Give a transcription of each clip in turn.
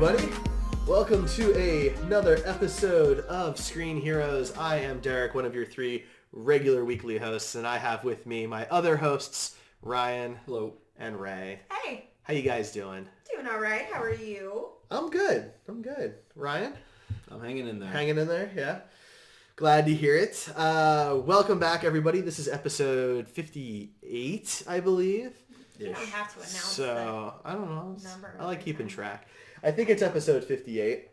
everybody. Welcome to another episode of Screen Heroes. I am Derek, one of your three regular weekly hosts, and I have with me my other hosts, Ryan, hello, and Ray. Hey. How you guys doing? Doing all right. How are you? I'm good. Ryan? I'm hanging in there. Hanging in there, yeah. Glad to hear it. Welcome back, everybody. This is episode 58, I believe. You don't have to announce So, I don't know. Number I like keeping track. I think it's episode 58.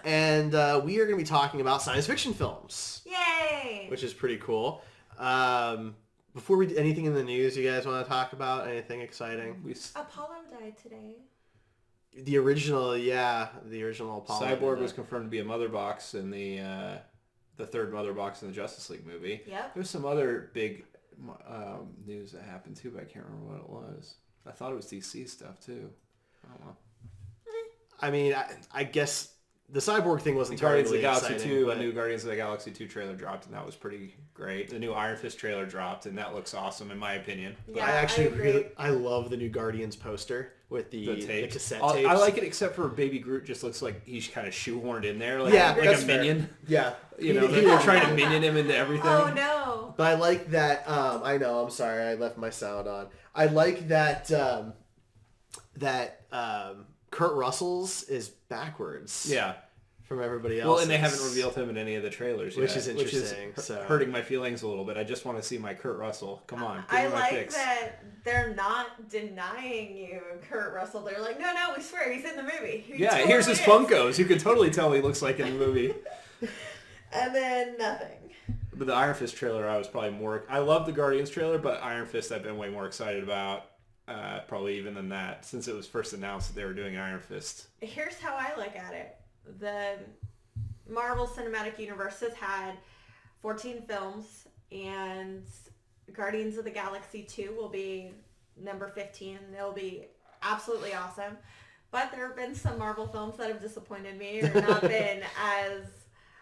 And we are going to be talking about science fiction films. Yay! Which is pretty cool. Before we do anything in the news you guys want to talk about? Anything exciting? Apollo died today. The original Apollo. Cyborg was confirmed to be a mother box in the third mother box in the Justice League movie. Yep. There's some other big news that happened too, but I can't remember what it was. I thought it was DC stuff too. I don't know. I mean, I guess the Cyborg thing wasn't Guardians of terribly the Galaxy exciting, 2, but... a new Guardians of the Galaxy 2 trailer dropped, and that was pretty great. The new Iron Fist trailer dropped, and that looks awesome in my opinion. Yeah, I actually agree. I love the new Guardians poster with the cassette tapes. I like it, except for Baby Groot just looks like he's kind of shoehorned in there, like, yeah, like that's a fair. minion. Yeah. You know, they're trying to minion him into everything. Oh no! But I like that. I know. I'm sorry. I left my sound on. I like that. Kurt Russell's is backwards. Yeah. From everybody else. Well, and they haven't revealed him in any of the trailers yet, which is interesting. Which is so hurting my feelings a little bit. I just want to see my Kurt Russell. Come on, give I me my like fix. that they're not denying you Kurt Russell. They're like, no, we swear he's in the movie. Yeah, here's his Funkos. You can totally tell he looks like in the movie. And then nothing. But the Iron Fist trailer, I was probably more... I love the Guardians trailer, but Iron Fist I've been way more excited about, probably even than that, since it was first announced that they were doing Iron Fist. Here's how I look at it. The Marvel Cinematic Universe has had 14 films, and Guardians of the Galaxy 2 will be number 15, and they'll be absolutely awesome. But there have been some Marvel films that have disappointed me or not been as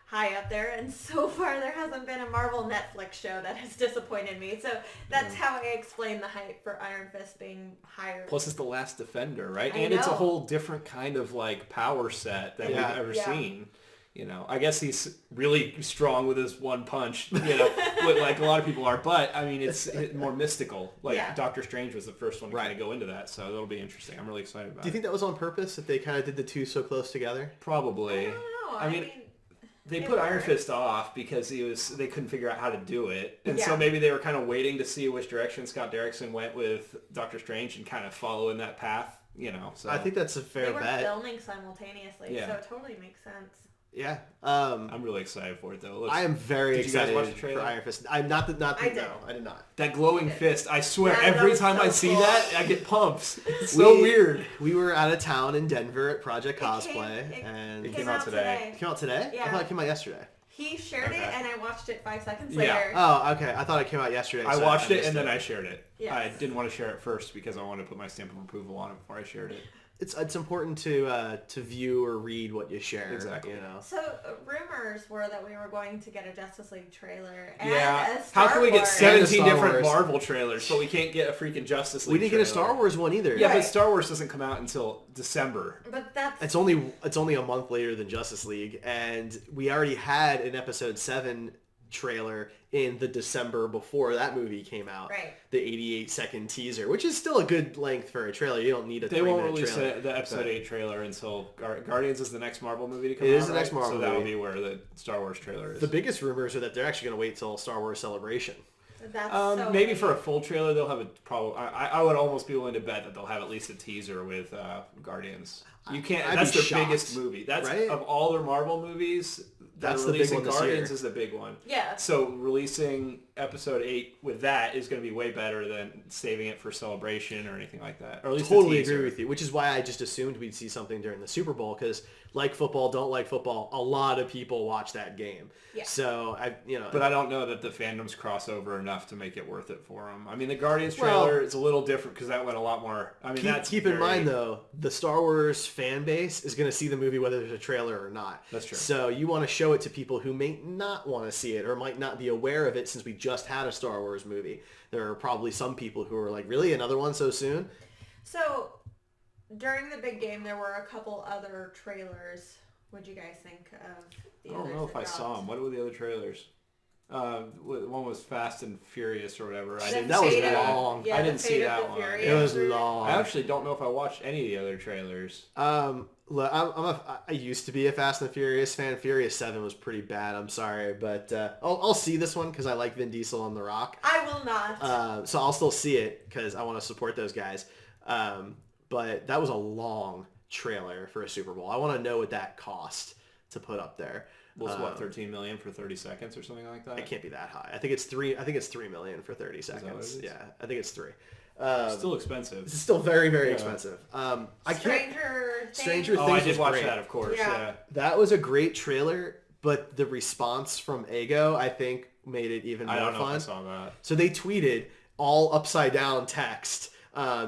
high up there, and so far there hasn't been a Marvel Netflix show that has disappointed me. So that's how I explain the hype for Iron Fist being higher. Plus it's the Last Defender, right? I And it's a know. whole different kind of like power set that we've ever seen. You know, I guess he's really strong with his one punch, you know, like a lot of people are. But, I mean, it's more mystical. Like, Doctor Strange was the first one to kind of go into that, so that'll be interesting. I'm really excited about it. Do you think that was on purpose, that they kind of did the two so close together? Probably. I don't know. I mean they put Iron Fist off because they couldn't figure out how to do it. And so Yeah. maybe they were kind of waiting to see which direction Scott Derrickson went with Doctor Strange and kind of follow in that path, you know. So I think that's a fair they were bet. filming simultaneously, Yeah. so it totally makes sense. Yeah. I'm really excited for it, though. I am very Did you guys excited watch the trailer? for Iron Fist. I'm not. I did. No, I did not. That glowing fist, I swear, Yeah, that every was time so I see cool. that, I get pumps. It's so weird. We were out of town in Denver at Project Cosplay, It and It came out today. It came out today? Yeah. I thought it came out yesterday. He shared it, and I watched it 5 seconds Yeah. later. Oh, okay. I thought it came out yesterday. I so watched it missed and then I shared it. Yes. I didn't want to share it first because I wanted to put my stamp of approval on it before I shared it. It's important to view or read what you share. Exactly. You know. So rumors were that we were going to get a Justice League trailer and Yeah. a Star How can we get Wars. 17 Star different Wars. Marvel trailers, but we can't get a freaking Justice League We didn't get a trailer? Star Wars one either. Yeah, Right. but Star Wars doesn't come out until December. But that's It's only a month later than Justice League, and we already had an Episode 7 trailer in the December before that movie came out. Right. The 88-second teaser, which is still a good length for a trailer. You don't need a They won't 3-minute release trailer. the Episode 8 trailer until Guardians is the next Marvel movie to come out. It is the right? next Marvel So that'll movie. be where the Star Wars trailer is. The biggest rumors are that they're actually going to wait till Star Wars Celebration. that's so maybe weird. for a full trailer, they'll have a probably. I would almost be willing to bet that they'll have at least a teaser with Guardians. You can't. I'd That's be their shocked, biggest movie. That's right? of all their Marvel movies. That's they're the big releasing one this Guardians year. is the big one. Yeah. So releasing Episode 8 with that is going to be way better than saving it for Celebration or anything like that. Or at least Totally a teaser. agree with you, which is why I just assumed we'd see something during the Super Bowl, because like football, don't like football, a lot of people watch that game. Yeah. So But I don't know that the fandoms cross over enough to make it worth it for them. I mean, the Guardians Well, trailer is a little different because that went a lot more. I mean, keep in mind though, the Star Wars fan base is going to see the movie whether there's a trailer or not. That's true. So you want to show it to people who may not want to see it or might not be aware of it, since we just had a Star Wars movie. There are probably some people who are like, really, another one so soon? So during the big game, there were a couple other trailers. What'd you guys think of the others? I don't know if I saw them. What were the other trailers? One was Fast and Furious or whatever. That was long. I didn't see that one. It was long. I actually don't know if I watched any of the other trailers. Look, I used to be a Fast and Furious fan. Furious 7 was pretty bad. I'm sorry, but I'll see this one because I like Vin Diesel and The Rock. I will not. So I'll still see it because I want to support those guys. But that was a long trailer for a Super Bowl. I want to know what that cost to put up there. Was what, $13 million for 30 seconds or something like that? It can't be that high. I think it's $3 million for 30 seconds. Yeah, I think it's 3. Still expensive. It's still very, very expensive. Stranger Things. Oh, I did watch great. that, of course. Yeah. That was a great trailer, but the response from Ego, I think, made it even more fun. I don't know if I saw that. So they tweeted all upside down text.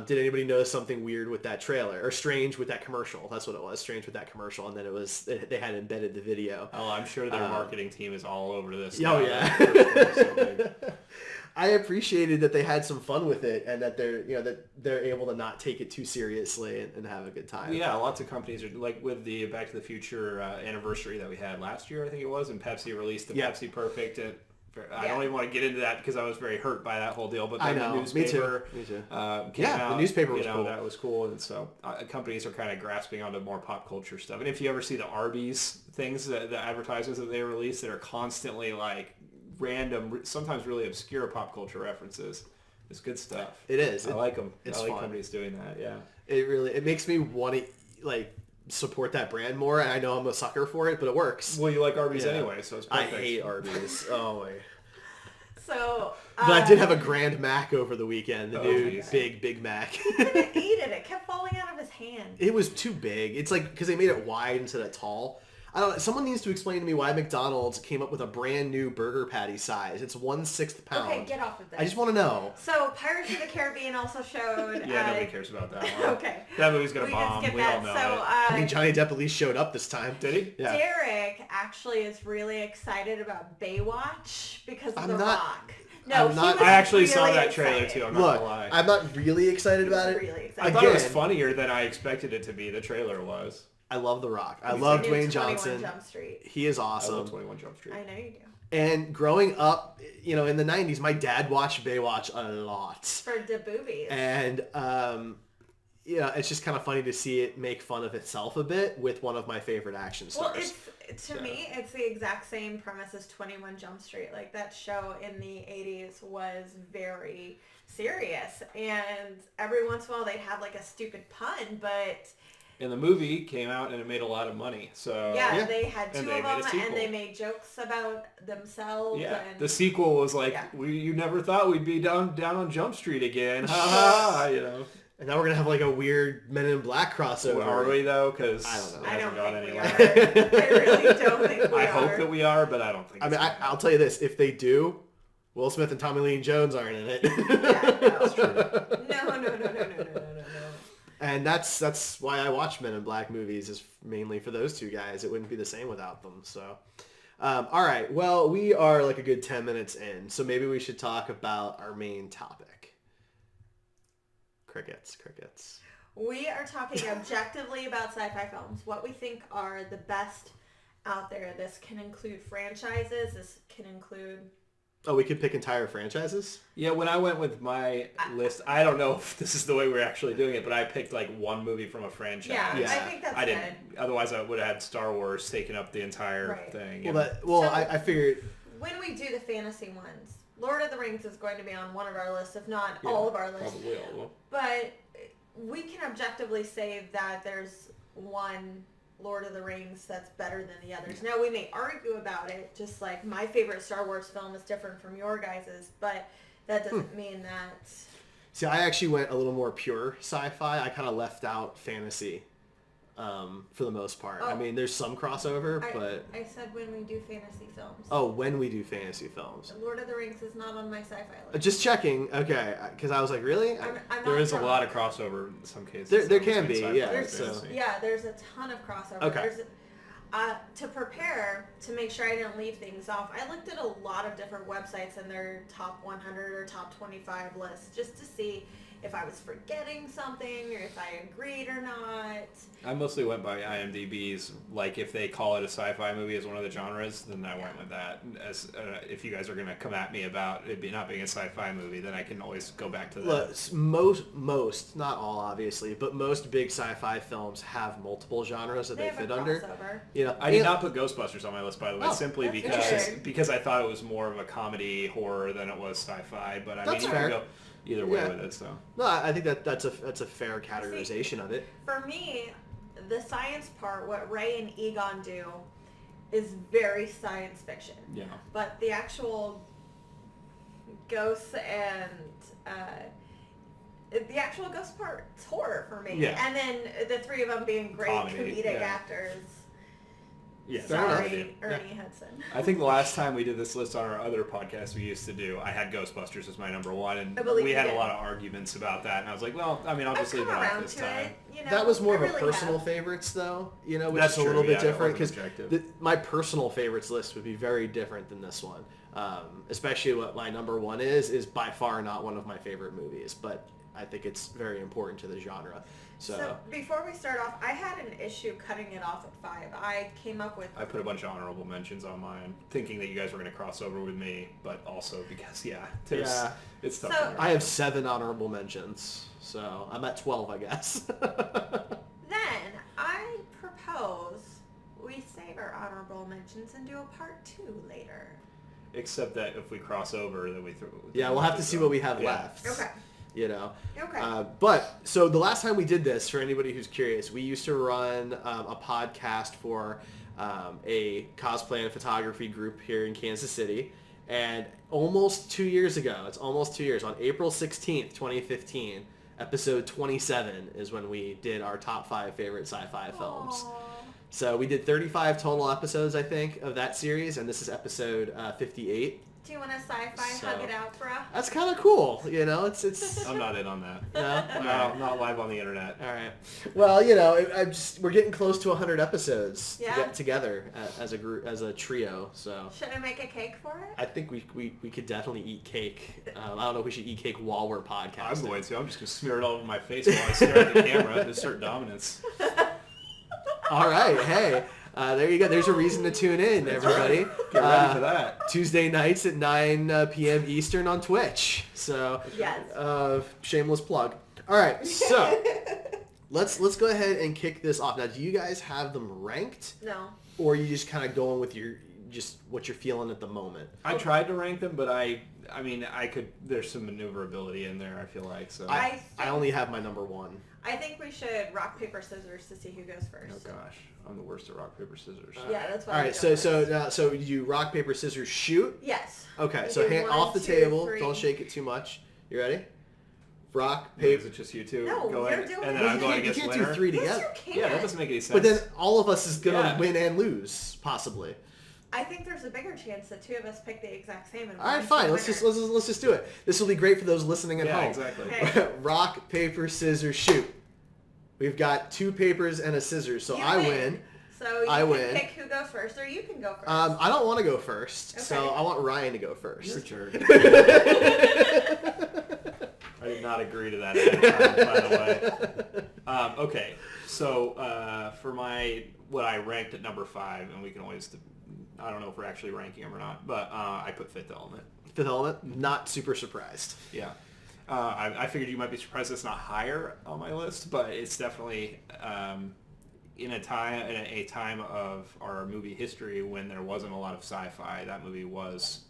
Did anybody notice something weird with that trailer or strange with that commercial? That's what it was. Strange with that commercial, and then they had embedded the video. Oh, I'm sure their marketing team is all over this. Oh yeah. I appreciated that they had some fun with it, and that they're able to not take it too seriously and have a good time. Yeah, lots of companies are like with the Back to the Future anniversary that we had last year, I think it was, and Pepsi released the Pepsi Perfect. I don't even want to get into that because I was very hurt by that whole deal. But then the newspaper, me too. Came out, the newspaper was cool. That was cool, and so companies are kind of grasping onto more pop culture stuff. And if you ever see the Arby's things, the advertisements that they release that are constantly like random, sometimes really obscure pop culture references, it's good stuff. It is. I like them. It's I like fun. companies doing that. Yeah. It makes me want to like support that brand more, and I know I'm a sucker for it, but it works. Well, you like Arby's anyway, so it's perfect. I hate Arby's. Oh my. So, but I did have a Grand Mac over the weekend, the new Big Mac. He couldn't eat it. It kept falling out of his hand. It was too big. It's like because they made it wide instead of tall. I don't know. Someone needs to explain to me why McDonald's came up with a brand new burger patty size. It's 1/6 pound. Okay, get off of this. I just want to know. So Pirates of the Caribbean also showed. Yeah, nobody cares about that one. Okay. That movie's gonna bomb. We all know it. I think Johnny Depp at least showed up this time. Did he? Yeah. Derek actually is really excited about Baywatch because of The not- Rock. No, I'm not- I actually really saw that trailer excited. too. I'm not Look, gonna lie. I'm not really excited about it. Really excited. I thought it was Again, funnier than I expected it to be. The trailer was. I love The Rock. I He's love the new Dwayne 21 Johnson. Jump Street. He is I awesome. love 21 Jump Street. I know you do. And growing up, in the 90s, my dad watched Baywatch a lot. For the boobies. And, it's just kind of funny to see it make fun of itself a bit with one of my favorite action stars. Well, to me, it's the exact same premise as 21 Jump Street. Like, that show in the 80s was very serious. And every once in a while, they'd have, like, a stupid pun, but... And the movie came out and it made a lot of money. So yeah. They had two And of they made a them, sequel. and they made jokes about themselves. Yeah, And... the sequel was like, you never thought we'd be down on Jump Street again, ha ha, And now we're going to have like a weird Men in Black crossover. Well, are we though? Because I don't know. I don't think we anywhere. are. I really don't think we are. I hope that we are, but I don't think. I'll tell you this: if they do, Will Smith and Tommy Lee Jones aren't in it. Yeah, no. That's true. No. And that's why I watch Men in Black movies, is mainly for those two guys. It wouldn't be the same without them. So, all right. Well, we are like a good 10 minutes in, so maybe we should talk about our main topic. Crickets. We are talking objectively about sci-fi films. What we think are the best out there. This can include franchises. This can include... Oh, we could pick entire franchises? Yeah, when I went with my list, I don't know if this is the way we're actually doing it, but I picked like one movie from a franchise. Yeah. I think that's good. Otherwise, I would have had Star Wars taking up the entire thing. I figured... When we do the fantasy ones, Lord of the Rings is going to be on one of our lists, if not all of our lists. Probably all. But we can objectively say that there's one Lord of the Rings that's better than the others. Now, we may argue about it, just like my favorite Star Wars film is different from your guys's, but that doesn't mean that... See, I actually went a little more pure sci-fi. I kind of left out fantasy for the most part. I mean, there's some crossover, but... I said when we do fantasy films. Oh, when we do fantasy films. Lord of the Rings is not on my sci-fi list. Just checking. Okay, because I was like, really? There is a lot of crossover in some cases. There can be, yeah. There's a ton of crossover. Okay. To prepare, to make sure I didn't leave things off, I looked at a lot of different websites and their top 100 or top 25 lists just to see if I was forgetting something or if I agreed or not. I mostly went by IMDb's, like if they call it a sci-fi movie as one of the genres, then I went with that. As if you guys are going to come at me about it not being a sci-fi movie, then I can always go back to that. Look, most, not all obviously, but most big sci-fi films have multiple genres that they fit under. You know, I did not put Ghostbusters on my list, by the way, simply that's because I thought it was more of a comedy horror than it was sci-fi. But I mean, you can go either way with it. So no, I think that's a fair categorization of it. For me, the science part, what Ray and Egon do, is very science fiction. Yeah. But the actual ghosts and the actual ghost part is horror for me. Yeah. And then the three of them being great comedic actors. Yeah, sorry, Ernie Hudson. I think the last time we did this list on our other podcast we used to do, I had Ghostbusters as my number one, and we had a lot of arguments about that. And I was like, well, I mean, I'll just leave it off this time. You know, that was more of a personal favorites, though. You know, which is a little bit different because my personal favorites list would be very different than this one. Especially what my number one is by far not one of my favorite movies, but I think it's very important to the genre. So before we start off, I had an issue cutting it off at 5. I came up with... I put a bunch of honorable mentions on mine, thinking that you guys were going to cross over with me, but also because, it's tough. So, I have 7 honorable mentions, so I'm at 12, I guess. Then I propose we save our honorable mentions and do a part 2 later. Except that if we cross over, then we throw... Yeah, we'll have to see what we have left. Okay. You know. Okay. But so the last time we did this, for anybody who's curious, we used to run a podcast for a cosplay and photography group here in Kansas City, and almost 2 years ago, it's almost 2 years, on April 16th, 2015, episode 27 is when we did our top 5 favorite sci-fi films. So we did 35 total episodes, I think, of that series, and this is episode 58. Do you want a sci-fi hug it out, bro? That's kind of cool, you know. It's. I'm not in on that. No, not live on the internet. All right. Well, you know, we're getting close to 100 episodes to get together as a group, as a trio. So. Should I make a cake for it? I think we could definitely eat cake. I don't know if we should eat cake while we're podcasting. I'm going to. I'm just gonna smear it all over my face while I stare at the camera to assert dominance. All right. Hey. There you go. There's a reason to tune in, everybody. Get ready for that. Tuesday nights at 9 p.m. Eastern on Twitch. So, shameless plug. All right, so let's go ahead and kick this off. Now, do you guys have them ranked? No. Or are you just kind of going with what you're feeling at the moment? I tried to rank them, but I mean, I could. There's some maneuverability in there. I feel like so. I only have my number one. I think we should rock paper scissors to see who goes first. Oh gosh, I'm the worst at rock paper scissors. Yeah, that's why. All right, so you rock paper scissors shoot. Yes. Okay, so hand off the table. 3. Don't shake it too much. You ready? Rock paper. Is it just you two? No, you're doing and then I'm going against winner. You can't do 3 together. Yes, you can. Yeah, that doesn't make any sense. But then all of us is gonna win and lose, possibly. I think there's a bigger chance that 2 of us pick the exact same. And all right, fine. Let's just do it. This will be great for those listening at home. Yeah, exactly. Okay. Rock paper scissors shoot. We've got 2 papers and a scissors, so I win. So you can pick who goes first, or you can go first. I don't want to go first, so I want Ryan to go first. Your turn. I did not agree to that ahead of time, by the way. Okay, so for what I ranked at number 5, and we can always, I don't know if we're actually ranking them or not, but I put Fifth Element. Fifth Element, not super surprised. Yeah. I figured you might be surprised it's not higher on my list, but it's definitely in a time of our movie history when there wasn't a lot of sci-fi. That movie was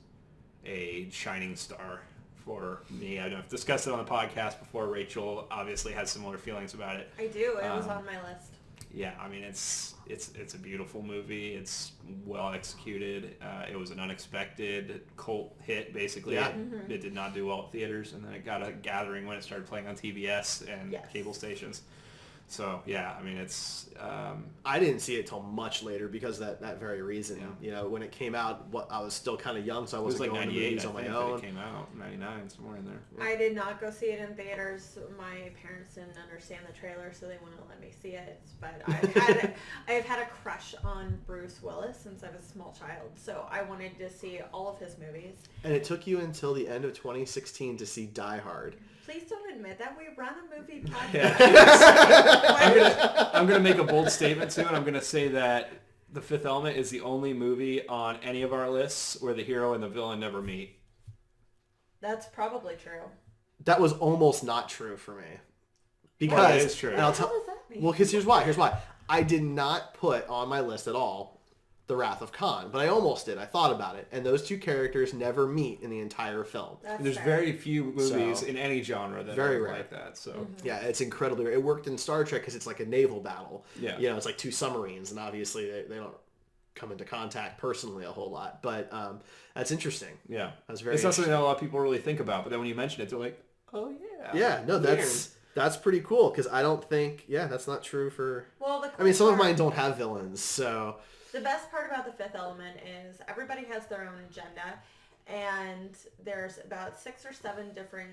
a shining star for me. I've discussed it on the podcast before. Rachel obviously has similar feelings about it. I do. It was on my list. Yeah, I mean it's a beautiful movie. It's well executed. It was an unexpected cult hit. Basically, it did not do well at theaters, and then it got a gathering when it started playing on TBS and cable stations. So yeah, I mean it's. I didn't see it till much later because of that very reason. Yeah. You know, when it came out, I was still kind of young, so I wasn't going to movies on my own. It came out 99, somewhere in there. I did not go see it in theaters. My parents didn't understand the trailer, so they wouldn't let me see it. But I've had a crush on Bruce Willis since I was a small child, so I wanted to see all of his movies. And it took you until the end of 2016 to see Die Hard. Please don't admit that we run a movie podcast. Yeah. I'm gonna make a bold statement too, and I'm gonna say that The Fifth Element is the only movie on any of our lists where the hero and the villain never meet. That's probably true. That was almost not true for me. Because well, it is true. And I'll What does that mean? Well, because here's why. I did not put on my list at all The Wrath of Khan, but I almost did. I thought about it, and those two characters never meet in the entire film. There's very few movies in any genre that are like that. So yeah, it's incredibly rare. It worked in Star Trek because it's like a naval battle. Yeah, you know, it's like two submarines, and obviously they don't come into contact personally a whole lot. But that's interesting. Yeah, that's very. It's not something that a lot of people really think about, but then when you mention it, they're like, oh yeah. Yeah, no, that's pretty cool because I don't think that's not true for. Well, I mean, some of mine don't have villains, so. The best part about The Fifth Element is everybody has their own agenda, and there's about 6 or 7 different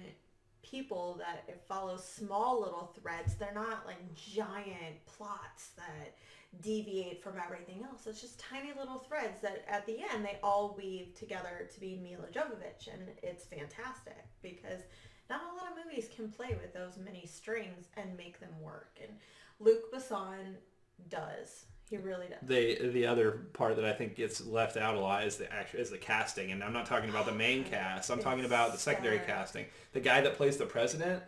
people that it follows small little threads. They're not like giant plots that deviate from everything else. It's just tiny little threads that at the end they all weave together to be Mila Jovovich, and it's fantastic because not a lot of movies can play with those many strings and make them work, and Luc Besson does. He really does. The other part that I think gets left out a lot is the casting, and I'm not talking about the main cast. I'm talking about the secondary casting. The guy that plays the president.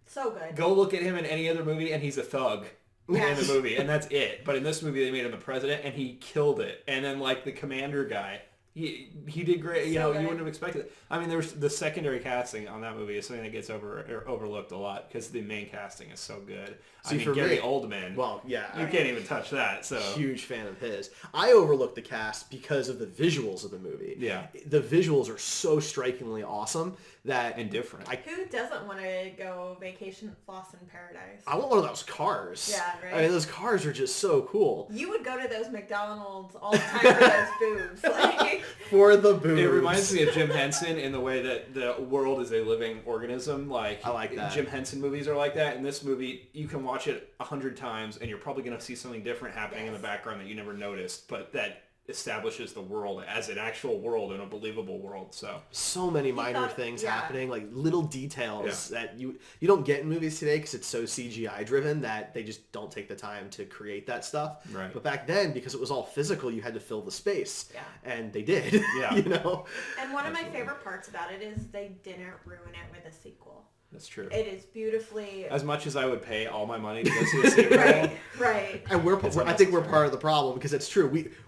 So good. Go look at him in any other movie, and he's a thug in the movie, and that's it. But in this movie, they made him the president, and he killed it. And then like the commander guy. He did great. You know, you wouldn't have expected it. I mean, there's the secondary casting on that movie is something that gets overlooked a lot because the main casting is so good. See, I mean, for Gary me, Oldman. Well, yeah, you can't even touch that. So huge fan of his. I overlooked the cast because of the visuals of the movie. Yeah, the visuals are so strikingly awesome and different. Who doesn't want to go vacation floss in paradise? I want one of those cars. Yeah, right. I mean, those cars are just so cool. You would go to those McDonald's all the time for those boobs. Like. For the boobs. It reminds me of Jim Henson in the way that the world is a living organism. Like I like that. Jim Henson movies are like that. In this movie, you can watch it 100 times and you're probably going to see something different happening in the background that you never noticed, but that establishes the world as an actual world and a believable world. So many minor things happening, like little details that you don't get in movies today because it's so CGI driven that they just don't take the time to create that stuff. Right. But back then, because it was all physical, you had to fill the space. Yeah. And they did. Yeah. You know. And one of my favorite parts about it is they didn't ruin it with a sequel. That's true. It is beautifully. As much as I would pay all my money to go see a sequel. Right. And I think we're part of the problem because it's true.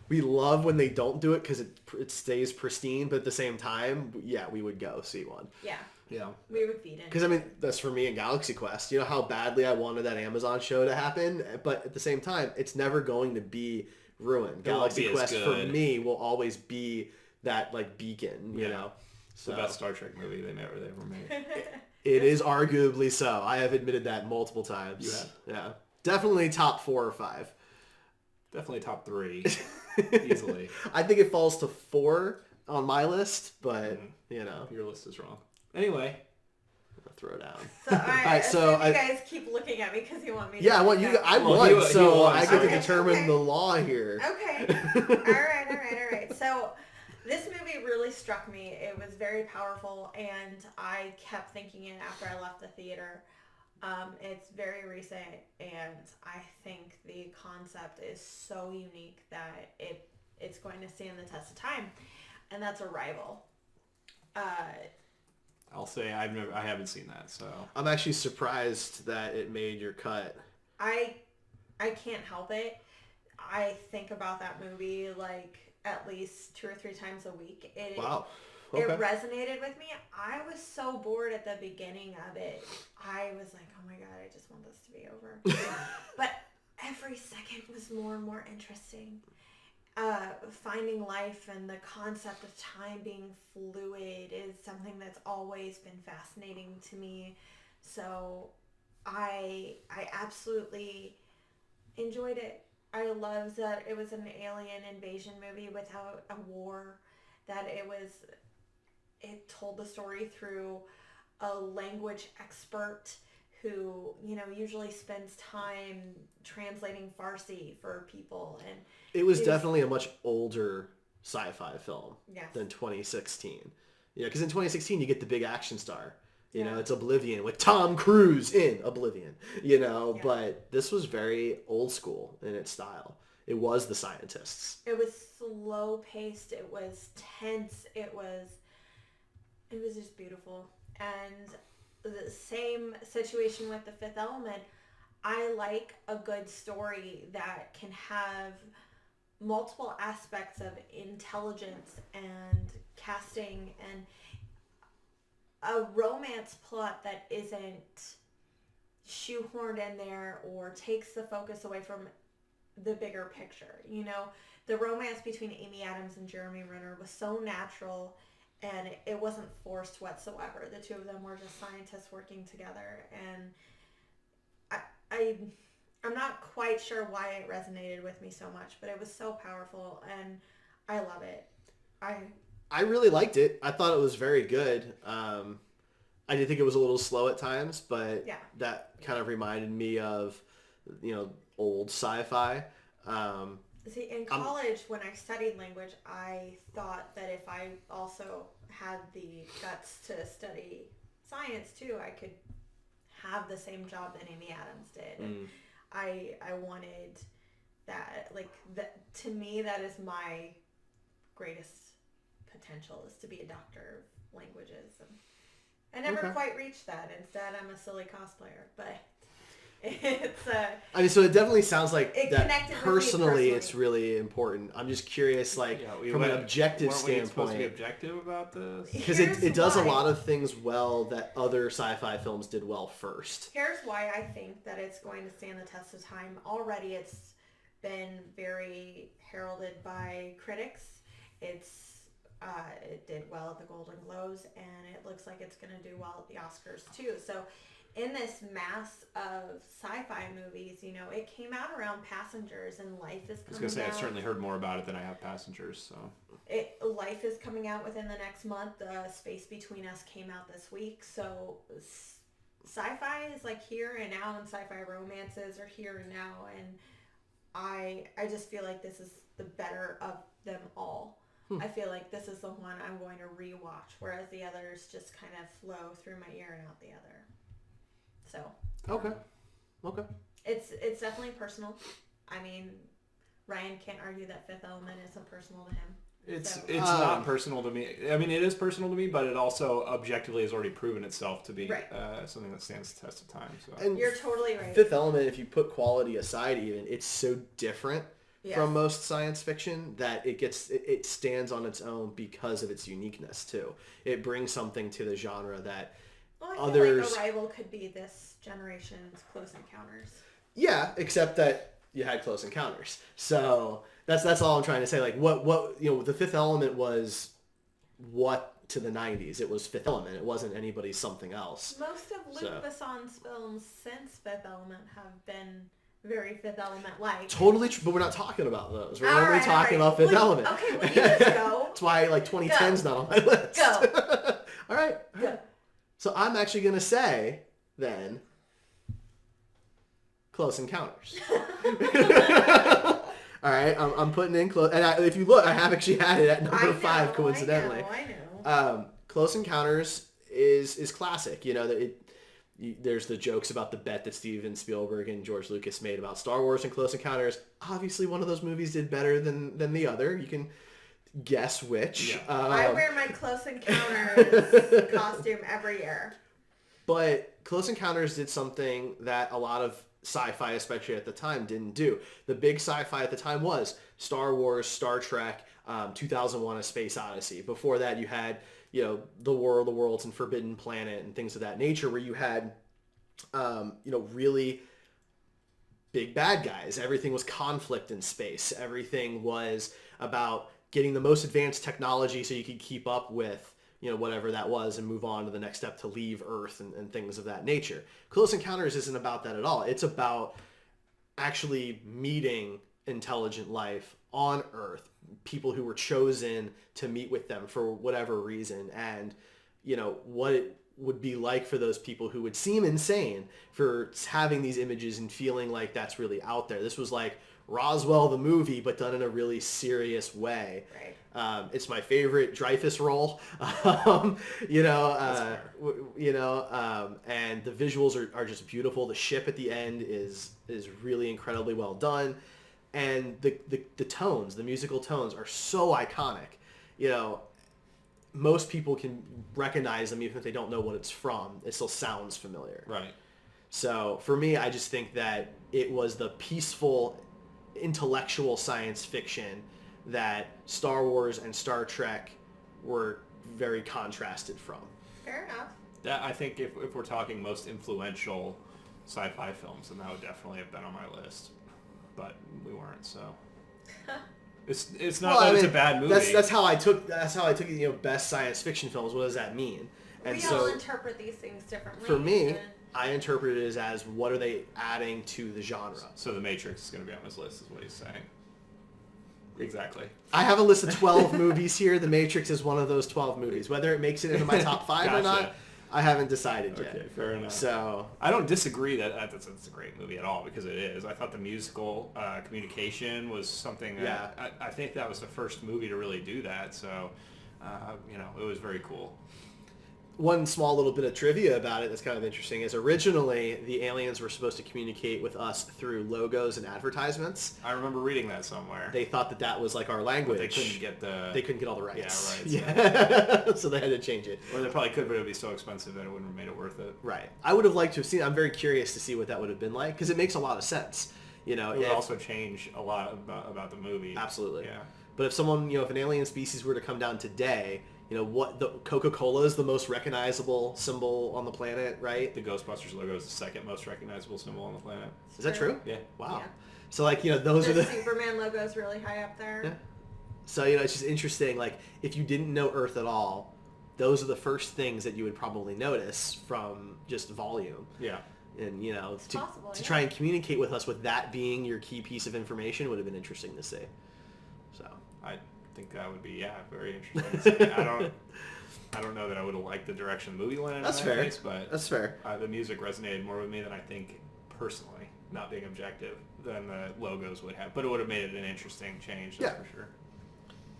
We love when they don't do it because it stays pristine, but at the same time, we would go see one. Yeah. Yeah. We would feed it. Because I mean, that's for me in Galaxy Quest. You know how badly I wanted that Amazon show to happen, but at the same time, it's never going to be ruined. Galaxy Quest for me will always be that like beacon. You know. It's the best Star Trek movie they ever made. It is arguably so. I have admitted that multiple times. You have. Yeah. Definitely top 4 or 5. Definitely top 3. Easily. I think it falls to 4 on my list, but, you know. Your list is wrong. Anyway. I'll throw it down. So, alright, so you guys keep looking at me because you want me to. Yeah, I want you. I won, so I get to determine the law here. Okay. Alright. So... this movie really struck me. It was very powerful, and I kept thinking it after I left the theater. It's very recent, and I think the concept is so unique that it's going to stand the test of time, and that's Arrival. I'll say I haven't seen that, so I'm actually surprised that it made your cut. I can't help it. I think about that movie like at least 2 or 3 times a week. Wow. Okay. It resonated with me. I was so bored at the beginning of it. I was like, oh my God, I just want this to be over. But every second was more and more interesting. Finding life and the concept of time being fluid is something that's always been fascinating to me. So I absolutely enjoyed it. I loved that it was an alien invasion movie without a war, that it told the story through a language expert who, usually spends time translating Farsi for people. And it was definitely a much older sci-fi film than 2016. Yeah, because in 2016 you get the big action star. It's Oblivion with Tom Cruise in Oblivion, but this was very old school in its style. It was the scientists. It was slow paced. It was tense. It was just beautiful. And the same situation with The Fifth Element. I like a good story that can have multiple aspects of intelligence and casting and a romance plot that isn't shoehorned in there or takes the focus away from the bigger picture. The romance between Amy Adams and Jeremy Renner was so natural and it wasn't forced whatsoever. The two of them were just scientists working together, and I'm not quite sure why it resonated with me so much, but it was so powerful and I love it. I really liked it. I thought it was very good. I did think it was a little slow at times, but that kind of reminded me of, old sci-fi. See, in college, when I studied language, I thought that if I also had the guts to study science too, I could have the same job that Amy Adams did. And I wanted that. To me, that is my greatest potential, is to be a doctor of languages. And I never quite reached that. Instead, I'm a silly cosplayer, but it's so it definitely sounds like that personally it's really important. I'm just curious, from an objective standpoint. Weren't we supposed to be objective about this? Because it does a lot of things well that other sci-fi films did well first. Here's why I think that it's going to stand the test of time. Already it's been very heralded by critics. It did well at the Golden Globes, and it looks like it's going to do well at the Oscars too. So in this mass of sci-fi movies, it came out around Passengers, and Life is coming out. I was going to say, I've certainly heard more about it than I have Passengers. So Life is coming out within the next month. Space Between Us came out this week. So sci-fi is here and now, and sci-fi romances are here and now. And I just feel like this is the better of them all. I feel like this is the one I'm going to rewatch, whereas the others just kind of flow through my ear and out the other. So okay, it's definitely personal. I mean, Ryan can't argue that Fifth Element isn't personal to him. It's not personal to me. I mean, it is personal to me, but it also objectively has already proven itself to be something that stands the test of time. So and you're totally right. Fifth Element, if you put quality aside, even it's so different from most science fiction that it stands on its own because of its uniqueness too. It brings something to the genre that. Well, I feel like Arrival could be this generation's Close Encounters. Yeah, except that you had Close Encounters. So that's all I'm trying to say. What the Fifth Element was what to the 90s. It was Fifth Element. It wasn't anybody's something else. Most of Luc Besson's films since Fifth Element have been very Fifth Element-like. Totally true, but we're not talking about those. We're only talking about Fifth Element. Okay, well, you just go. That's why 2010's not on my list. Go. All right. Go. So I'm actually going to say, then, Close Encounters. All right, I'm putting in Close... And if you look, I have actually had it at number 5, coincidentally. I know. Close Encounters is classic. There's the jokes about the bet that Steven Spielberg and George Lucas made about Star Wars and Close Encounters. Obviously, one of those movies did better than the other. You can... guess which. Yeah. I wear my Close Encounters costume every year. But Close Encounters did something that a lot of sci-fi, especially at the time, didn't do. The big sci-fi at the time was Star Wars, Star Trek, 2001: A Space Odyssey. Before that, you had The War of the Worlds and Forbidden Planet and things of that nature, where you had really big bad guys. Everything was conflict in space. Everything was about getting the most advanced technology so you could keep up with whatever that was and move on to the next step to leave Earth and things of that nature. Close Encounters isn't about that at all. It's about actually meeting intelligent life on Earth, people who were chosen to meet with them for whatever reason, and what it would be like for those people who would seem insane for having these images and feeling like that's really out there. This was like Roswell the movie, but done in a really serious way. Right. It's my favorite Dreyfuss role, and the visuals are just beautiful. The ship at the end is really incredibly well done, and the tones, the musical tones, are so iconic. Most people can recognize them even if they don't know what it's from. It still sounds familiar. Right. So for me, I just think that it was the peaceful, intellectual science fiction that Star Wars and Star Trek were very contrasted from. Fair enough. That, I think if we're talking most influential sci-fi films, then that would definitely have been on my list. But we weren't, so. It's not that it's a bad movie. That's how I took best science fiction films. What does that mean? And we all interpret these things differently. For me, I interpret it as what are they adding to the genre. So The Matrix is going to be on this list, is what he's saying. Exactly. I have a list of 12 movies here. The Matrix is one of those 12 movies. Whether it makes it into my top 5 or not, I haven't decided yet. Okay, fair enough. So I don't disagree that that's a great movie at all, because it is. I thought the musical communication was something that I think that was the first movie to really do that. So, it was very cool. One small little bit of trivia about it that's kind of interesting is originally the aliens were supposed to communicate with us through logos and advertisements. I remember reading that somewhere. They thought that was like our language. But they couldn't get all the rights. Yeah, right. So, so they had to change it. Or they probably could, but it would be so expensive that it wouldn't have made it worth it. Right. I would have liked to have seen. I'm very curious to see what that would have been like, because it makes a lot of sense. It would also change a lot about the movie. Absolutely. Yeah. But if someone, if an alien species were to come down today, what the Coca-Cola is the most recognizable symbol on the planet, right? The Ghostbusters logo is the second most recognizable symbol on the planet. Is that true? Yeah. Wow. Yeah. So those are the Superman logo is really high up there. Yeah. So it's just interesting. Like if you didn't know Earth at all, those are the first things that you would probably notice from just volume. Yeah. And to try and communicate with us with that being your key piece of information would have been interesting to see. So I think that would be very interesting. I don't know that I would have liked the direction the movie went in. That's that fair. Case, but that's fair. The music resonated more with me than I think personally, not being objective, than the logos would have. But it would have made it an interesting change, that's for sure.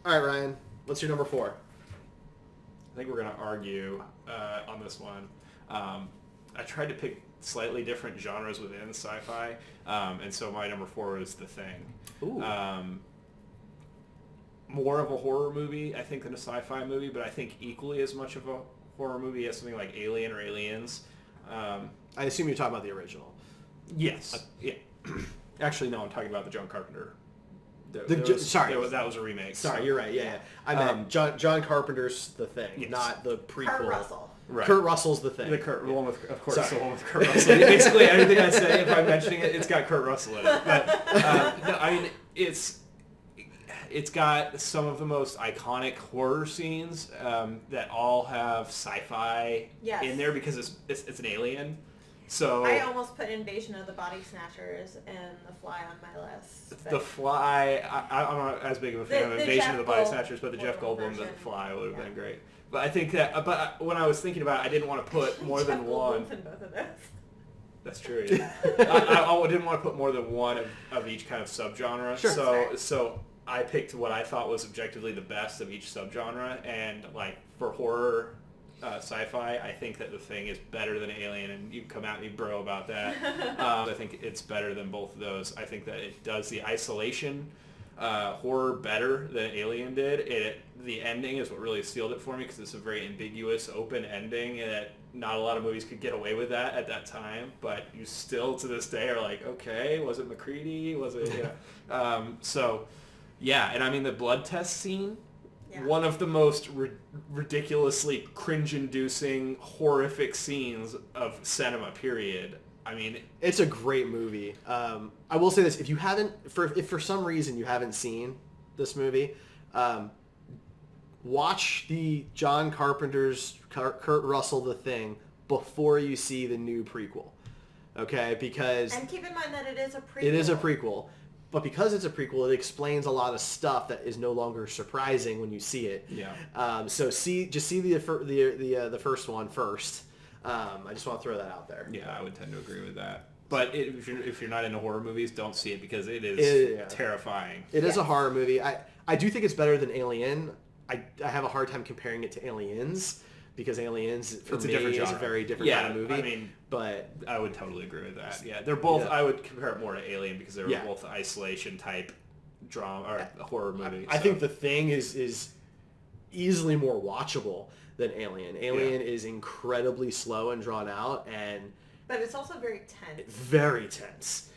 All right, Ryan, what's your number 4? I think we're going to argue on this one. I tried to pick slightly different genres within sci-fi, and so my number 4 is The Thing. Ooh. More of a horror movie, I think, than a sci-fi movie, but I think equally as much of a horror movie as something like Alien or Aliens. I assume you're talking about the original. Yes. Yeah. Actually, no, I'm talking about the John Carpenter. That was a remake. Sorry, you're right. Yeah. I meant John Carpenter's The Thing, not the prequel. Kurt Russell. Right. Kurt Russell's The Thing. The one with Kurt Russell. Basically, everything I say, if I'm mentioning it, it's got Kurt Russell in it. But no, I mean, it's got some of the most iconic horror scenes that all have sci-fi in there because it's an alien. So I almost put Invasion of the Body Snatchers and The Fly on my list. The Fly, I'm not as big of a fan of Invasion of the Body Snatchers, but the Jeff Goldblum The Fly would have been great. But I think that, but when I was thinking about it, I didn't want to put more than one. In both of those. That's true. Yeah. I didn't want to put more than one of each kind of subgenre. Sure. So I picked what I thought was objectively the best of each subgenre, and like for horror, sci-fi, I think that The Thing is better than Alien, and you can come at me, bro, about that. I think it's better than both of those. I think that it does the isolation horror better than Alien did. The ending is what really sealed it for me because it's a very ambiguous, open ending, and not a lot of movies could get away with that at that time. But you still, to this day, are like, okay, was it McCready? Was it? Yeah. So, yeah, and I mean the blood test scene. Yeah. One of the most ridiculously cringe-inducing, horrific scenes of cinema, period. I mean, it's a great movie. I will say this: if you haven't, if for some reason you haven't seen this movie, watch the John Carpenter's Kurt Russell The Thing before you see the new prequel. Okay, because and keep in mind that it is a prequel. It is a prequel, but because it's a prequel, it explains a lot of stuff that is no longer surprising when you see it. Yeah. So see the first one first. I just want to throw that out there. Yeah, I would tend to agree with that. But if you're not into horror movies, don't see it because it is terrifying. It is a horror movie. I do think it's better than Alien. I have a hard time comparing it to Aliens because Aliens for me is a very different kind of movie. I mean, but I would totally agree with that. Yeah, they're both. I would compare it more to Alien because they're both isolation type drama or horror movie. I think The Thing is easily more watchable than Alien. Alien is incredibly slow and drawn out, but it's also very tense. Very tense.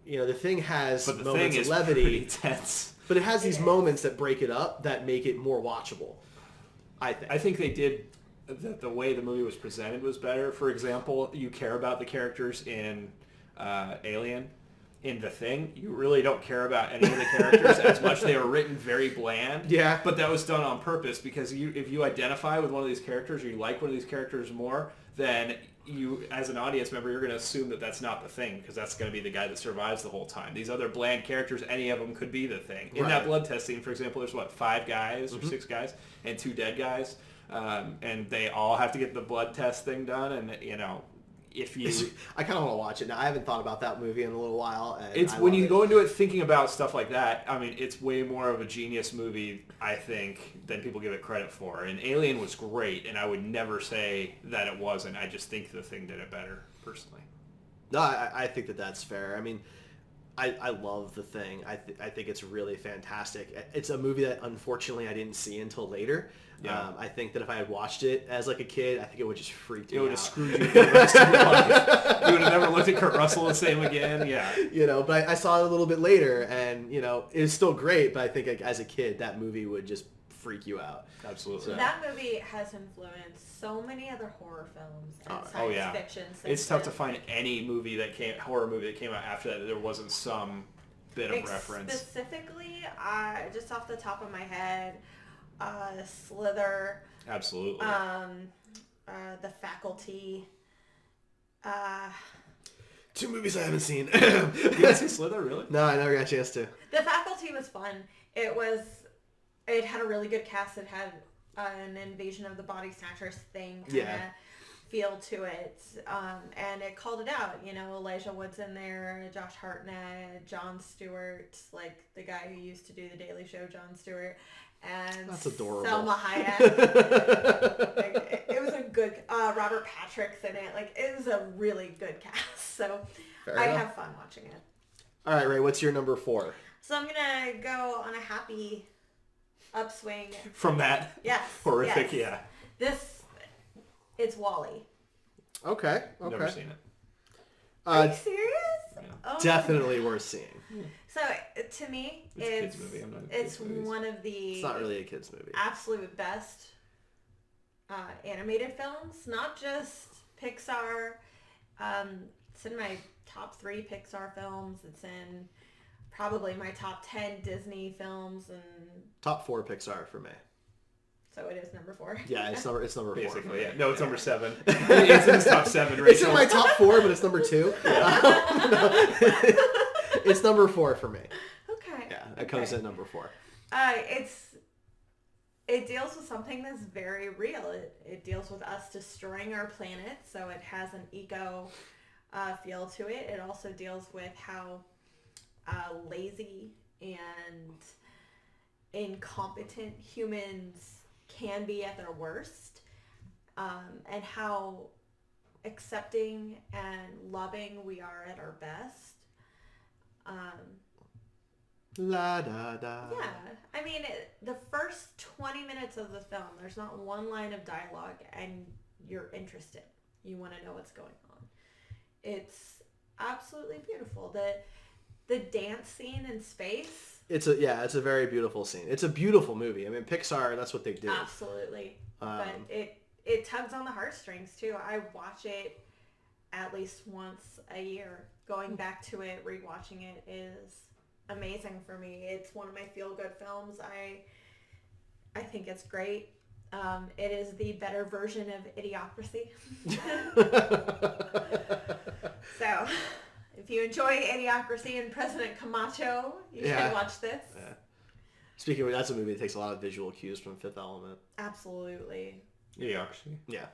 You know, The Thing has moments of levity. Pretty tense. But it has these moments that break it up that make it more watchable. I think they did. The way the movie was presented was better. For example, you care about the characters in Alien. In The Thing, you really don't care about any of the characters as much. They were written very bland. Yeah. But that was done on purpose because if you identify with one of these characters or you like one of these characters more, then you, as an audience member, you're going to assume that that's not the Thing because that's going to be the guy that survives the whole time. These other bland characters, any of them could be the Thing. In that blood test scene, for example, there's 5 guys or 6 guys and 2 dead guys. And they all have to get the blood test thing done, and if you... I kind of want to watch it now. I haven't thought about that movie in a little while. And it's when you go into it thinking about stuff like that, I mean, it's way more of a genius movie, I think, than people give it credit for. And Alien was great, and I would never say that it wasn't. I just think The Thing did it better, personally. No, I think that's fair. I mean, I love The Thing. I think it's really fantastic. It's a movie that, unfortunately, I didn't see until later. Yeah. I think that if I had watched it as like a kid, I think it would just freak me out. It would have screwed you for the rest of your life. You would have never looked at Kurt Russell the same again. Yeah. But I saw it a little bit later, and it's still great. But I think like, as a kid, that movie would just freak you out. Absolutely. So that movie has influenced so many other horror films and science fiction. It's tough to find any horror movie that came out after that there wasn't some bit of reference. Specifically, just off the top of my head. Slither. Absolutely. The Faculty. 2 movies I haven't seen. You didn't see Slither, really? No, I never got a chance to. The Faculty was fun. It had a really good cast. It had an Invasion of the Body Snatchers thing kind of feel to it. And it called it out. Elijah Wood's in there, Josh Hartnett, Jon Stewart, like the guy who used to do The Daily Show, Jon Stewart. And that's adorable. Selma Hayek. It was a good... Robert Patrick's in it. Like, it was a really good cast. So I have fun watching it. All right, Ray, what's your number 4? So I'm going to go on a happy upswing. From that? Yes. Horrific, It's Wall-E. Okay. Never seen it. Are you serious? Yeah. Oh, definitely worth seeing. So to me, it's a kids movie. I'm not into it's kids movies. One of the it's not really a kids movie. Absolute best animated films, not just Pixar. It's in my top 3 Pixar films. It's in probably my top 10 Disney films and top 4 Pixar for me. So it is number 4. Yeah, it's number 4. Basically, yeah. No, it's number 7. It's in his top 7, Rachel. It's in my top 4, but it's number 2. It's number 4 for me. Okay. Yeah, it comes in number 4. It deals with something that's very real. It deals with us destroying our planet, so it has an eco feel to it. It also deals with how lazy and incompetent humans can be at their worst, and how accepting and loving we are at our best. La da da. Yeah, I mean, the first 20 minutes of the film, there's not one line of dialogue, and you're interested. You want to know what's going on. It's absolutely beautiful. The dance scene in space. It's a very beautiful scene. It's a beautiful movie. I mean, Pixar, that's what they do. Absolutely. But it tugs on the heartstrings too. I watch it at least once a year. Going back to it, rewatching it is amazing for me. It's one of my feel-good films. I think it's great. It is the better version of Idiocracy. So, if you enjoy Idiocracy and President Camacho, you should watch this. Yeah. Speaking of, that's a movie that takes a lot of visual cues from Fifth Element. Absolutely. Idiocracy. Yeah.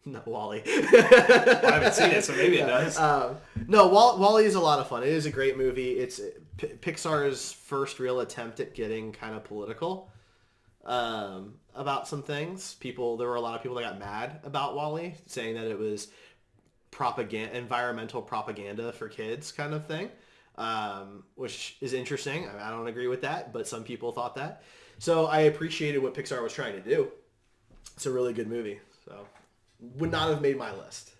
No, Wall-E. I haven't seen it, so maybe it does. No, Wall-E is a lot of fun. It is a great movie. It's Pixar's first real attempt at getting kind of political about some things. There were a lot of people that got mad about Wall-E, saying that it was environmental propaganda for kids kind of thing, which is interesting. I don't agree with that, but some people thought that. So I appreciated what Pixar was trying to do. It's a really good movie. So would not have made my list.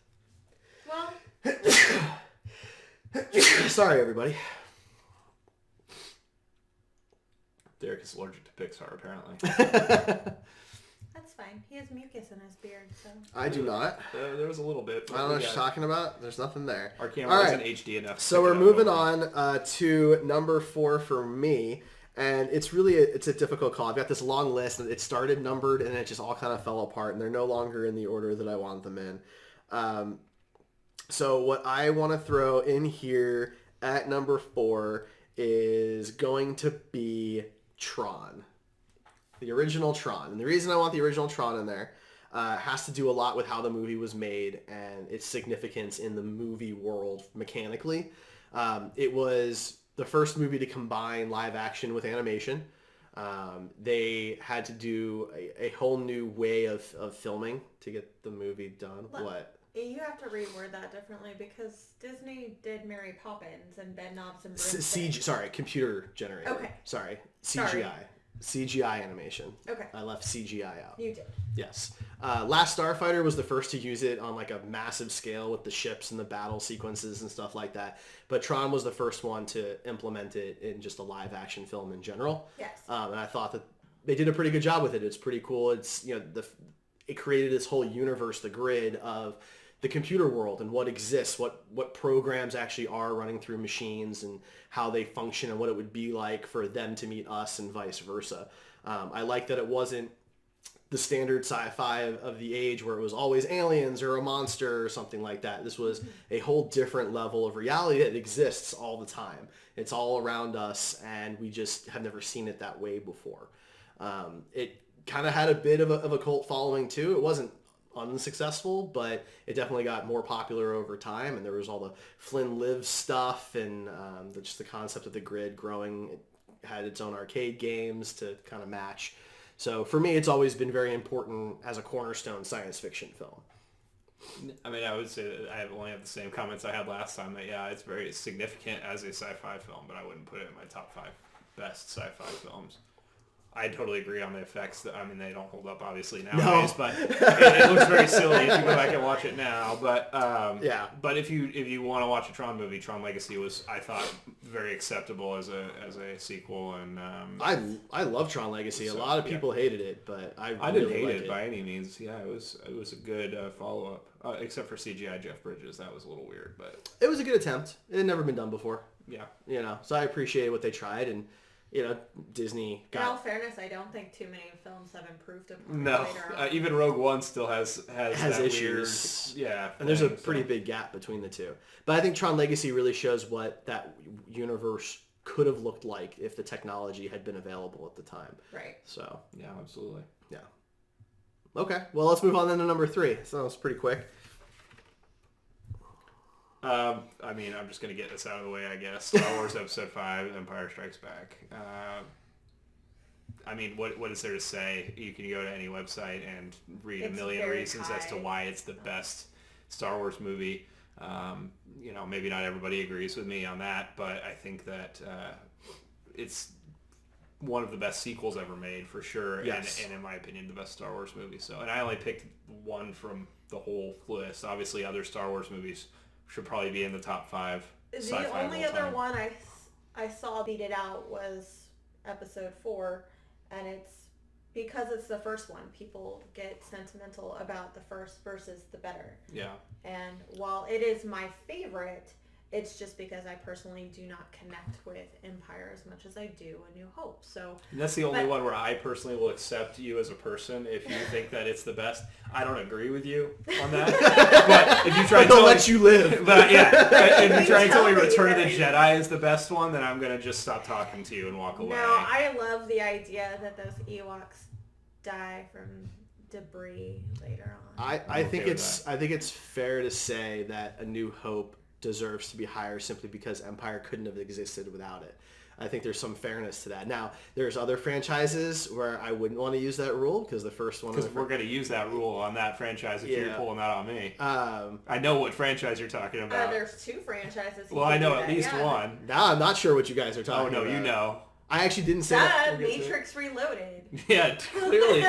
Well, sorry everybody. Derek is allergic to Pixar, apparently. that's fine. He has mucus in his beard, so. I do not. There was a little bit. I don't know what you're talking about. There's nothing there. Our camera wasn't HD enough. So we're moving on to number 4 for me. And it's a difficult call. I've got this long list, and it started numbered, and it just all kind of fell apart, and they're no longer in the order that I want them in. So what I want to throw in here at number 4 is going to be Tron. The original Tron. And the reason I want the original Tron in there has to do a lot with how the movie was made and its significance in the movie world mechanically. It was the first movie to combine live action with animation. They had to do a whole new way of filming to get the movie done. What? You have to reword that differently because Disney did Mary Poppins and Ben Knobs and Broomstick. Sorry, computer generated. Okay. Sorry, CGI. CGI animation. Okay. I left CGI out. You did. Yes. Last Starfighter was the first to use it on like a massive scale with the ships and the battle sequences and stuff like that. But Tron was the first one to implement it in just a live action film in general. Yes. And I thought that they did a pretty good job with it. It's pretty cool. It's, it created this whole universe, the grid of the computer world and what exists, what programs actually are running through machines and how they function and what it would be like for them to meet us and vice versa. I like that it wasn't the standard sci-fi of the age where it was always aliens or a monster or something like that. This was a whole different level of reality that exists all the time. It's all around us and we just have never seen it that way before. It kind of had a bit of a cult following too. It wasn't unsuccessful, but it definitely got more popular over time, and there was all the Flynn Lives stuff and just the concept of the grid growing. It had its own arcade games to kind of match. So for me, it's always been very important as a cornerstone science fiction film. I mean, I would say that I only have the same comments I had last time, that it's very significant as a sci-fi film, but I wouldn't put it in my top 5 best sci-fi films. I totally agree on the effects. They don't hold up obviously nowadays, but it looks very silly if you go back and watch it now. But yeah. But if you want to watch a Tron movie, Tron Legacy was, I thought, very acceptable as a sequel. And I love Tron Legacy. A lot of people hated it, but I didn't really hate it by any means. Yeah, it was a good follow up, except for CGI Jeff Bridges. That was a little weird, but it was a good attempt. It had never been done before. Yeah, so I appreciate what they tried and. Disney got... In all fairness, I don't think too many films have improved upon no, later on. Even Rogue One still has issues. Weird, and there's a pretty big gap between the two. But I think Tron Legacy really shows what that universe could have looked like if the technology had been available at the time. Right. So, yeah, absolutely. Yeah. Okay, well, let's move on then to number 3. So that was pretty quick. I'm just going to get this out of the way, I guess. Star Wars Episode 5, Empire Strikes Back. What is there to say? You can go to any website and read a million reasons as to why it's the best Star Wars movie. Maybe not everybody agrees with me on that, but I think that it's one of the best sequels ever made, for sure. Yes. And in my opinion, the best Star Wars movie. So, and I only picked one from the whole list. Obviously, other Star Wars movies should probably be in the top 5. The only other one I saw beat it out was Episode 4, and it's because it's the first one. People get sentimental about the first versus the better. Yeah. And while it is my favorite, it's just because I personally do not connect with Empire as much as I do A New Hope. So and that's the only one where I personally will accept you as a person if you think that it's the best. I don't agree with you on that. But if you try to let you live. But if you try to tell me Return of the Jedi is the best one, then I'm gonna just stop talking to you and walk away. No, I love the idea that those Ewoks die from debris later on. I think it's fair to say that A New Hope deserves to be higher simply because Empire couldn't have existed without it. I think there's some fairness to that. Now, there's other franchises where I wouldn't want to use that rule because the first one... Because we're going to use that rule on that franchise if you're pulling that on me. I know what franchise you're talking about. There's 2 franchises. Well, I know at least one. Now I'm not sure what you guys are talking about. Oh, no, you know. I actually didn't say that. Matrix Reloaded. Yeah, clearly.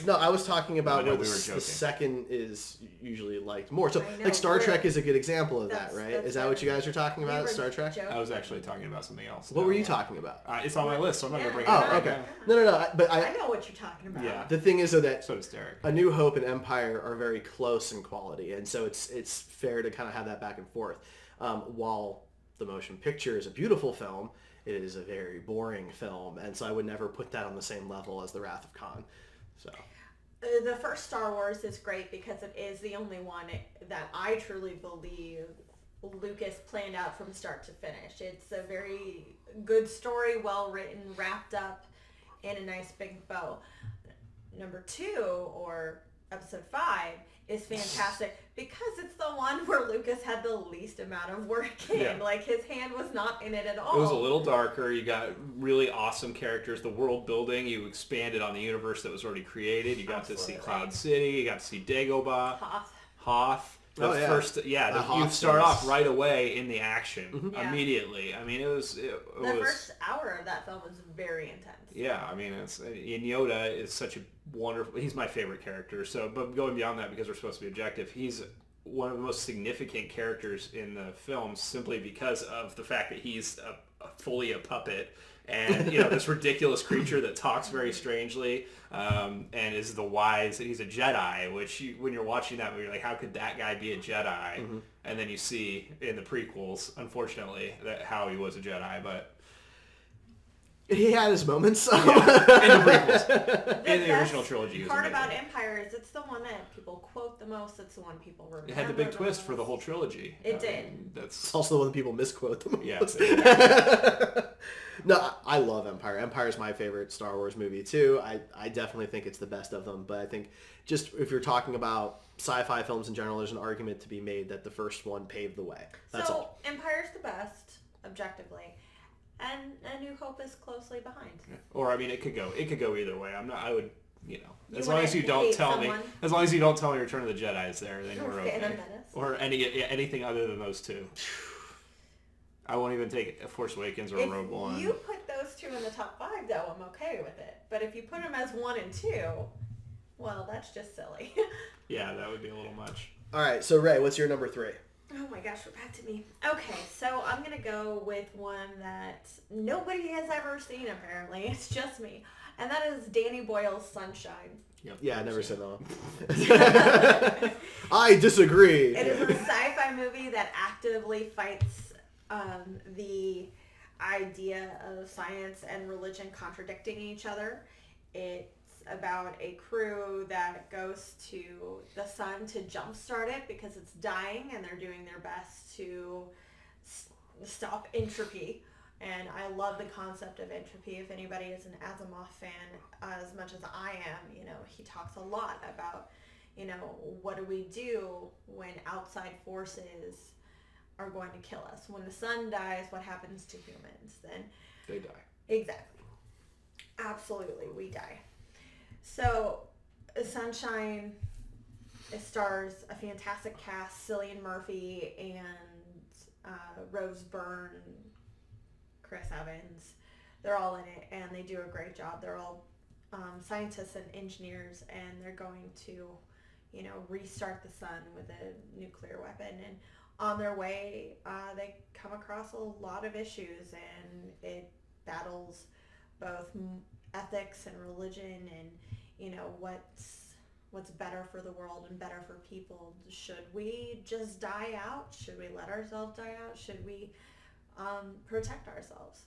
No, I was talking about where the second is usually liked more. So, like Star Trek is a good example of that, right? Is that what you guys are talking about, Star Trek? I was actually talking about something else. What were you talking about? It's on my list, so I'm not going to bring it up. Oh, okay. No. But I know what you're talking about. Yeah. The thing is, though, that so does Derek. A New Hope and Empire are very close in quality, and so it's fair to kind of have that back and forth. While the motion picture is a beautiful film, it is a very boring film, and so I would never put that on the same level as The Wrath of Khan. So the first Star Wars is great because it is the only one that I truly believe Lucas planned out from start to finish. It's a very good story, well written, wrapped up in a nice big bow. Number 2, or Episode 5, is fantastic because it's the one where Lucas had the least amount of work in. Yeah. Like, his hand was not in it at all. It was a little darker. You got really awesome characters. The world building, you expanded on the universe that was already created. You got to see Cloud City. You got to see Dagobah. Hoth. You start off right away in the action immediately. I mean, it was the first hour of that film was very intense. Yeah, I mean, Yoda is such a wonderful. He's my favorite character. So, but going beyond that, because we're supposed to be objective, he's one of the most significant characters in the film simply because of the fact that he's fully a puppet. And, this ridiculous creature that talks very strangely and is he's a Jedi, which when you're watching that movie, you're like, how could that guy be a Jedi? Mm-hmm. And then you see in the prequels, unfortunately, how he was a Jedi, but... He had his moments. In the prequels. In the original trilogy. The part about Empire is it's the one that people quote the most. It's the one people remember. It had the big twist for the whole trilogy. It did. It's also the one that people misquote the most. Yeah. No, I love Empire. Empire is my favorite Star Wars movie too. I definitely think it's the best of them. But I think just if you're talking about sci-fi films in general, there's an argument to be made that the first one paved the way. That's all. Empire's the best, objectively. And A New Hope is closely behind. Yeah. Or I mean, it could go either way. As long as you don't tell me Return of the Jedi is there, then we're okay. Or anything other than those 2. I won't even take Force Awakens or Rogue One. If you put those 2 in the top 5, though, I'm okay with it. But if you put them as 1 and 2, well, that's just silly. Yeah, that would be a little much. All right, so Ray, what's your number 3? Oh my gosh, we're back to me. Okay, so I'm going to go with one that nobody has ever seen, apparently. It's just me. And that is Danny Boyle's Sunshine. Yep. Yeah, I never said no. I disagree. It is a sci-fi movie that actively fights the idea of science and religion contradicting each other. It's about a crew that goes to the sun to jumpstart it because it's dying, and they're doing their best to stop entropy. And I love the concept of entropy. If anybody is an Asimov fan, as much as I am, he talks a lot about, what do we do when outside forces are going to kill us? When the sun dies, what happens to humans? Then they die. Exactly. Absolutely, we die. So, Sunshine stars a fantastic cast: Cillian Murphy and Rose Byrne, Chris Evans. They're all in it, and they do a great job. They're all scientists and engineers, and they're going to, restart the sun with a nuclear weapon. And on their way, they come across a lot of issues, and it battles both ethics and religion, and what's better for the world and better for people. Should we just die out? Should we let ourselves die out? Should we protect ourselves?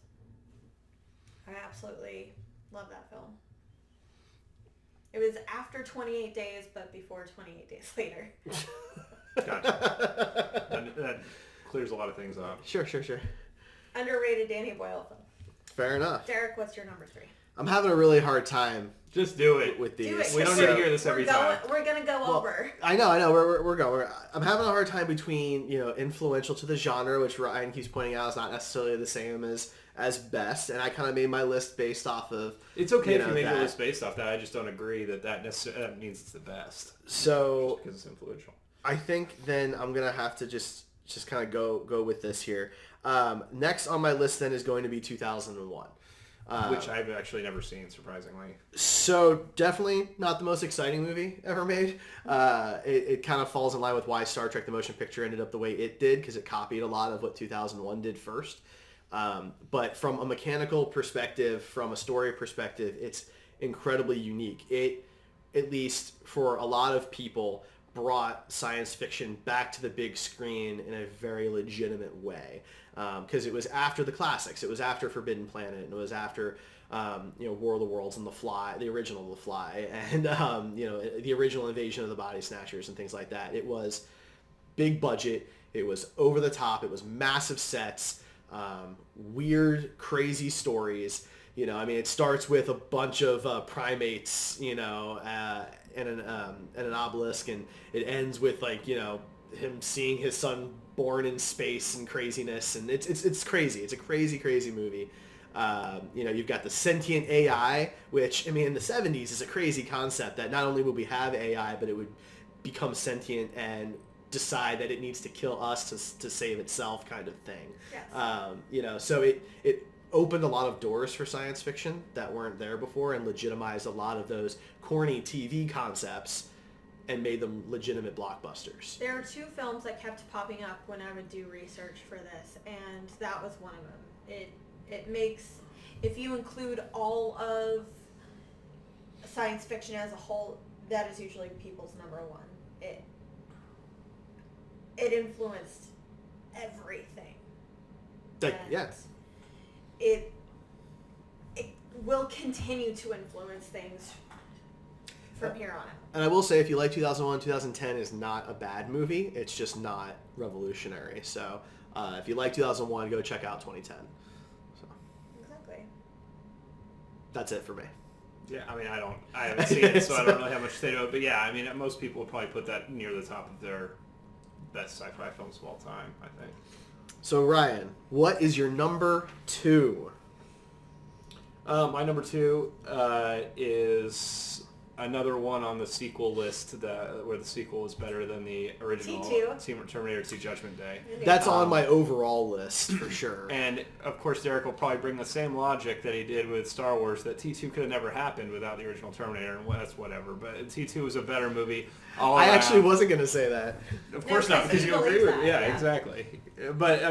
I absolutely love that film. It was after 28 days, but before 28 days later. Gotcha. That clears a lot of things up. Sure. Underrated Danny Boyle film. Fair enough. Derek, what's your number 3? I'm having a really hard time. Just do it. With these. Do it, we don't need to hear this every time. We're going to go over. I know. We're going. I'm having a hard time between, influential to the genre, which Ryan keeps pointing out is not necessarily the same as best, and I kind of made my list based off of. It's okay if you make your list based off that. I just don't agree that necessarily means it's the best. So because it's influential. I think then I'm gonna have to just kind of go with this here. Next on my list then is going to be 2001. Which I've actually never seen, surprisingly. So definitely not the most exciting movie ever made. It kind of falls in line with why Star Trek the Motion Picture ended up the way it did, because it copied a lot of what 2001 did first. But from a mechanical perspective, from a story perspective, it's incredibly unique. It, at least for a lot of people, brought science fiction back to the big screen in a very legitimate way. Because it was after the classics. It was after Forbidden Planet, and it was after War of the Worlds and The Fly, the original The Fly, and the original Invasion of the Body Snatchers and things like that. It was big budget. It was over the top. It was massive sets, weird, crazy stories. It starts with a bunch of primates, and an obelisk, and it ends with him seeing his son born in space and craziness, and it's crazy. It's a crazy movie. You've got the sentient AI, which in the 70s is a crazy concept that not only would we have AI, but it would become sentient and decide that it needs to kill us to save itself, kind of thing. Yes. So it opened a lot of doors for science fiction that weren't there before, and legitimized a lot of those corny TV concepts and made them legitimate blockbusters. There are 2 films that kept popping up when I would do research for this, and that was one of them. It makes, if you include all of science fiction as a whole, that is usually people's number 1. It influenced everything. It will continue to influence things from here on out. And I will say, if you like 2001, 2010 is not a bad movie. It's just not revolutionary. So if you like 2001, go check out 2010. So. Exactly. That's it for me. Yeah, I haven't seen it, so I don't really have much to say to it. But yeah, most people would probably put that near the top of their best sci-fi films of all time, I think. So Ryan, what is your number 2? My number 2 is another one on the sequel list where the sequel is better than the original T2. Terminator 2 Judgment Day. That's on my overall list for sure. And of course Derek will probably bring the same logic that he did with Star Wars, that T2 could have never happened without the original Terminator, and that's whatever. But T2 was a better movie all around. I actually wasn't going to say that. Of course not, because you agree with me. Yeah, exactly. But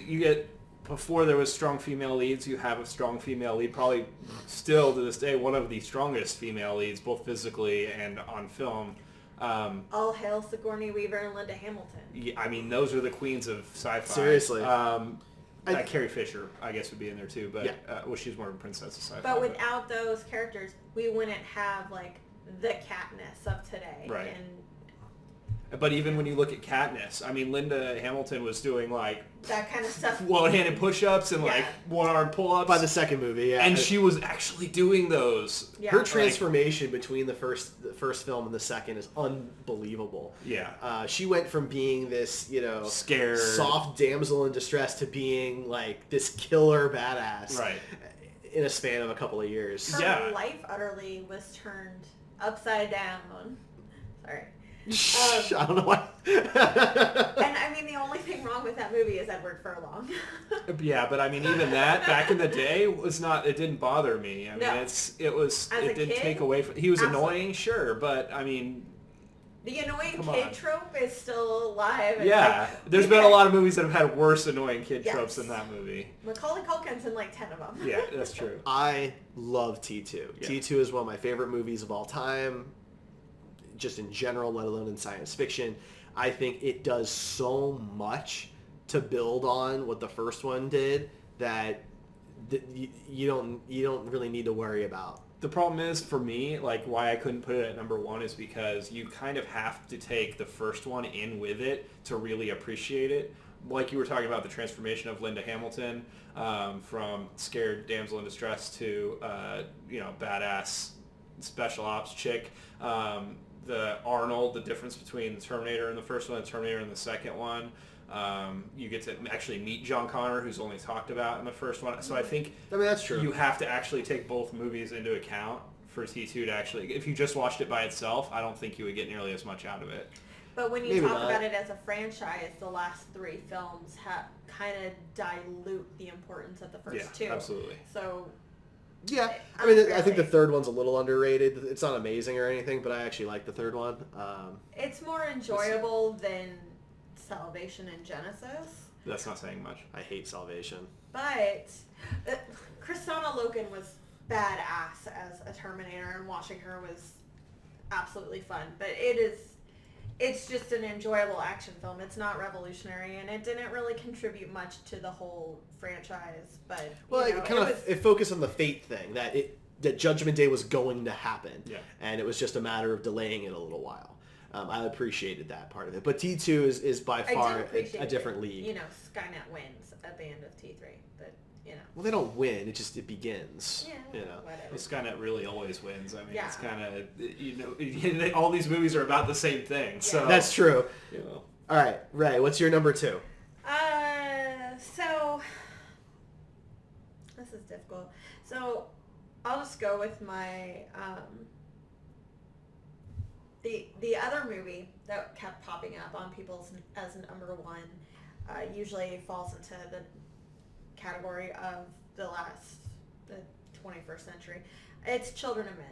you get... Before there was strong female leads, you have a strong female lead, probably still to this day one of the strongest female leads, both physically and on film. All hail Sigourney Weaver and Linda Hamilton. Yeah, those are the queens of sci-fi. Seriously. Carrie Fisher, I guess, would be in there too, but she's more of a princess of sci-fi. But without those characters, we wouldn't have the Katniss of today. Right. But even when you look at Katniss, Linda Hamilton was doing that kind of stuff. One-handed push-ups and one-arm pull-ups. By the second movie, yeah. And she was actually doing those. Yeah. Her transformation between the first film and the second is unbelievable. Yeah. She went from being this, scared, soft damsel in distress to being this killer badass. Right. In a span of a couple of years. Her life utterly was turned upside down. Sorry. I don't know why. And the only thing wrong with that movie is Edward Furlong. Yeah, but even that back in the day was not. It didn't bother me. It didn't take away from. He was annoying, sure, but the annoying kid trope is still alive. Yeah, there's been a lot of movies that have had worse annoying kid tropes than that movie. Macaulay Culkin's in 10 of them. Yeah, that's true. I love T2. Yeah. T2 is one of my favorite movies of all time. just in general, let alone in science fiction. I think it does so much to build on what the first one did that you don't really need to worry about. The problem is, for me, like why I couldn't put it at number one is because you kind of have to take the first one in with it to really appreciate it. Like you were talking about the transformation of Linda Hamilton from scared damsel in distress to, badass special ops chick. The Arnold, the difference between the Terminator in the first one and Terminator in the second one. You get to actually meet John Connor, who's only talked about in the first one. So I think that's true. You have to actually take both movies into account for T2 to actually... If you just watched it by itself, I don't think you would get nearly as much out of it. But when you talk about it as a franchise, the last three films kind of dilute the importance of the first two. Yeah, absolutely. So... Yeah, I mean, I think the third one's a little underrated. It's not amazing or anything, but I actually like the third one. It's more enjoyable than Salvation and Genesis. That's not saying much. I hate Salvation. But Kristanna Loken was badass as a Terminator, and watching her was absolutely fun. But it's just an enjoyable action film. It's not revolutionary, and it didn't really contribute much to the whole franchise. But it focused on the fate thing, that Judgment Day was going to happen, and it was just a matter of delaying it a little while. I appreciated that part of it, but T2 is by far a different league. Skynet wins at the end of T3, but well, they don't win; it begins. Yeah, whatever. Well, Skynet really always wins. I mean, it's kind of all these movies are about the same thing. Yeah. So that's true. All right, Ray, what's your number two? So this is difficult. So I'll just go with my the other movie that kept popping up on people's as number one usually falls into the category of the 21st century. It's Children of Men.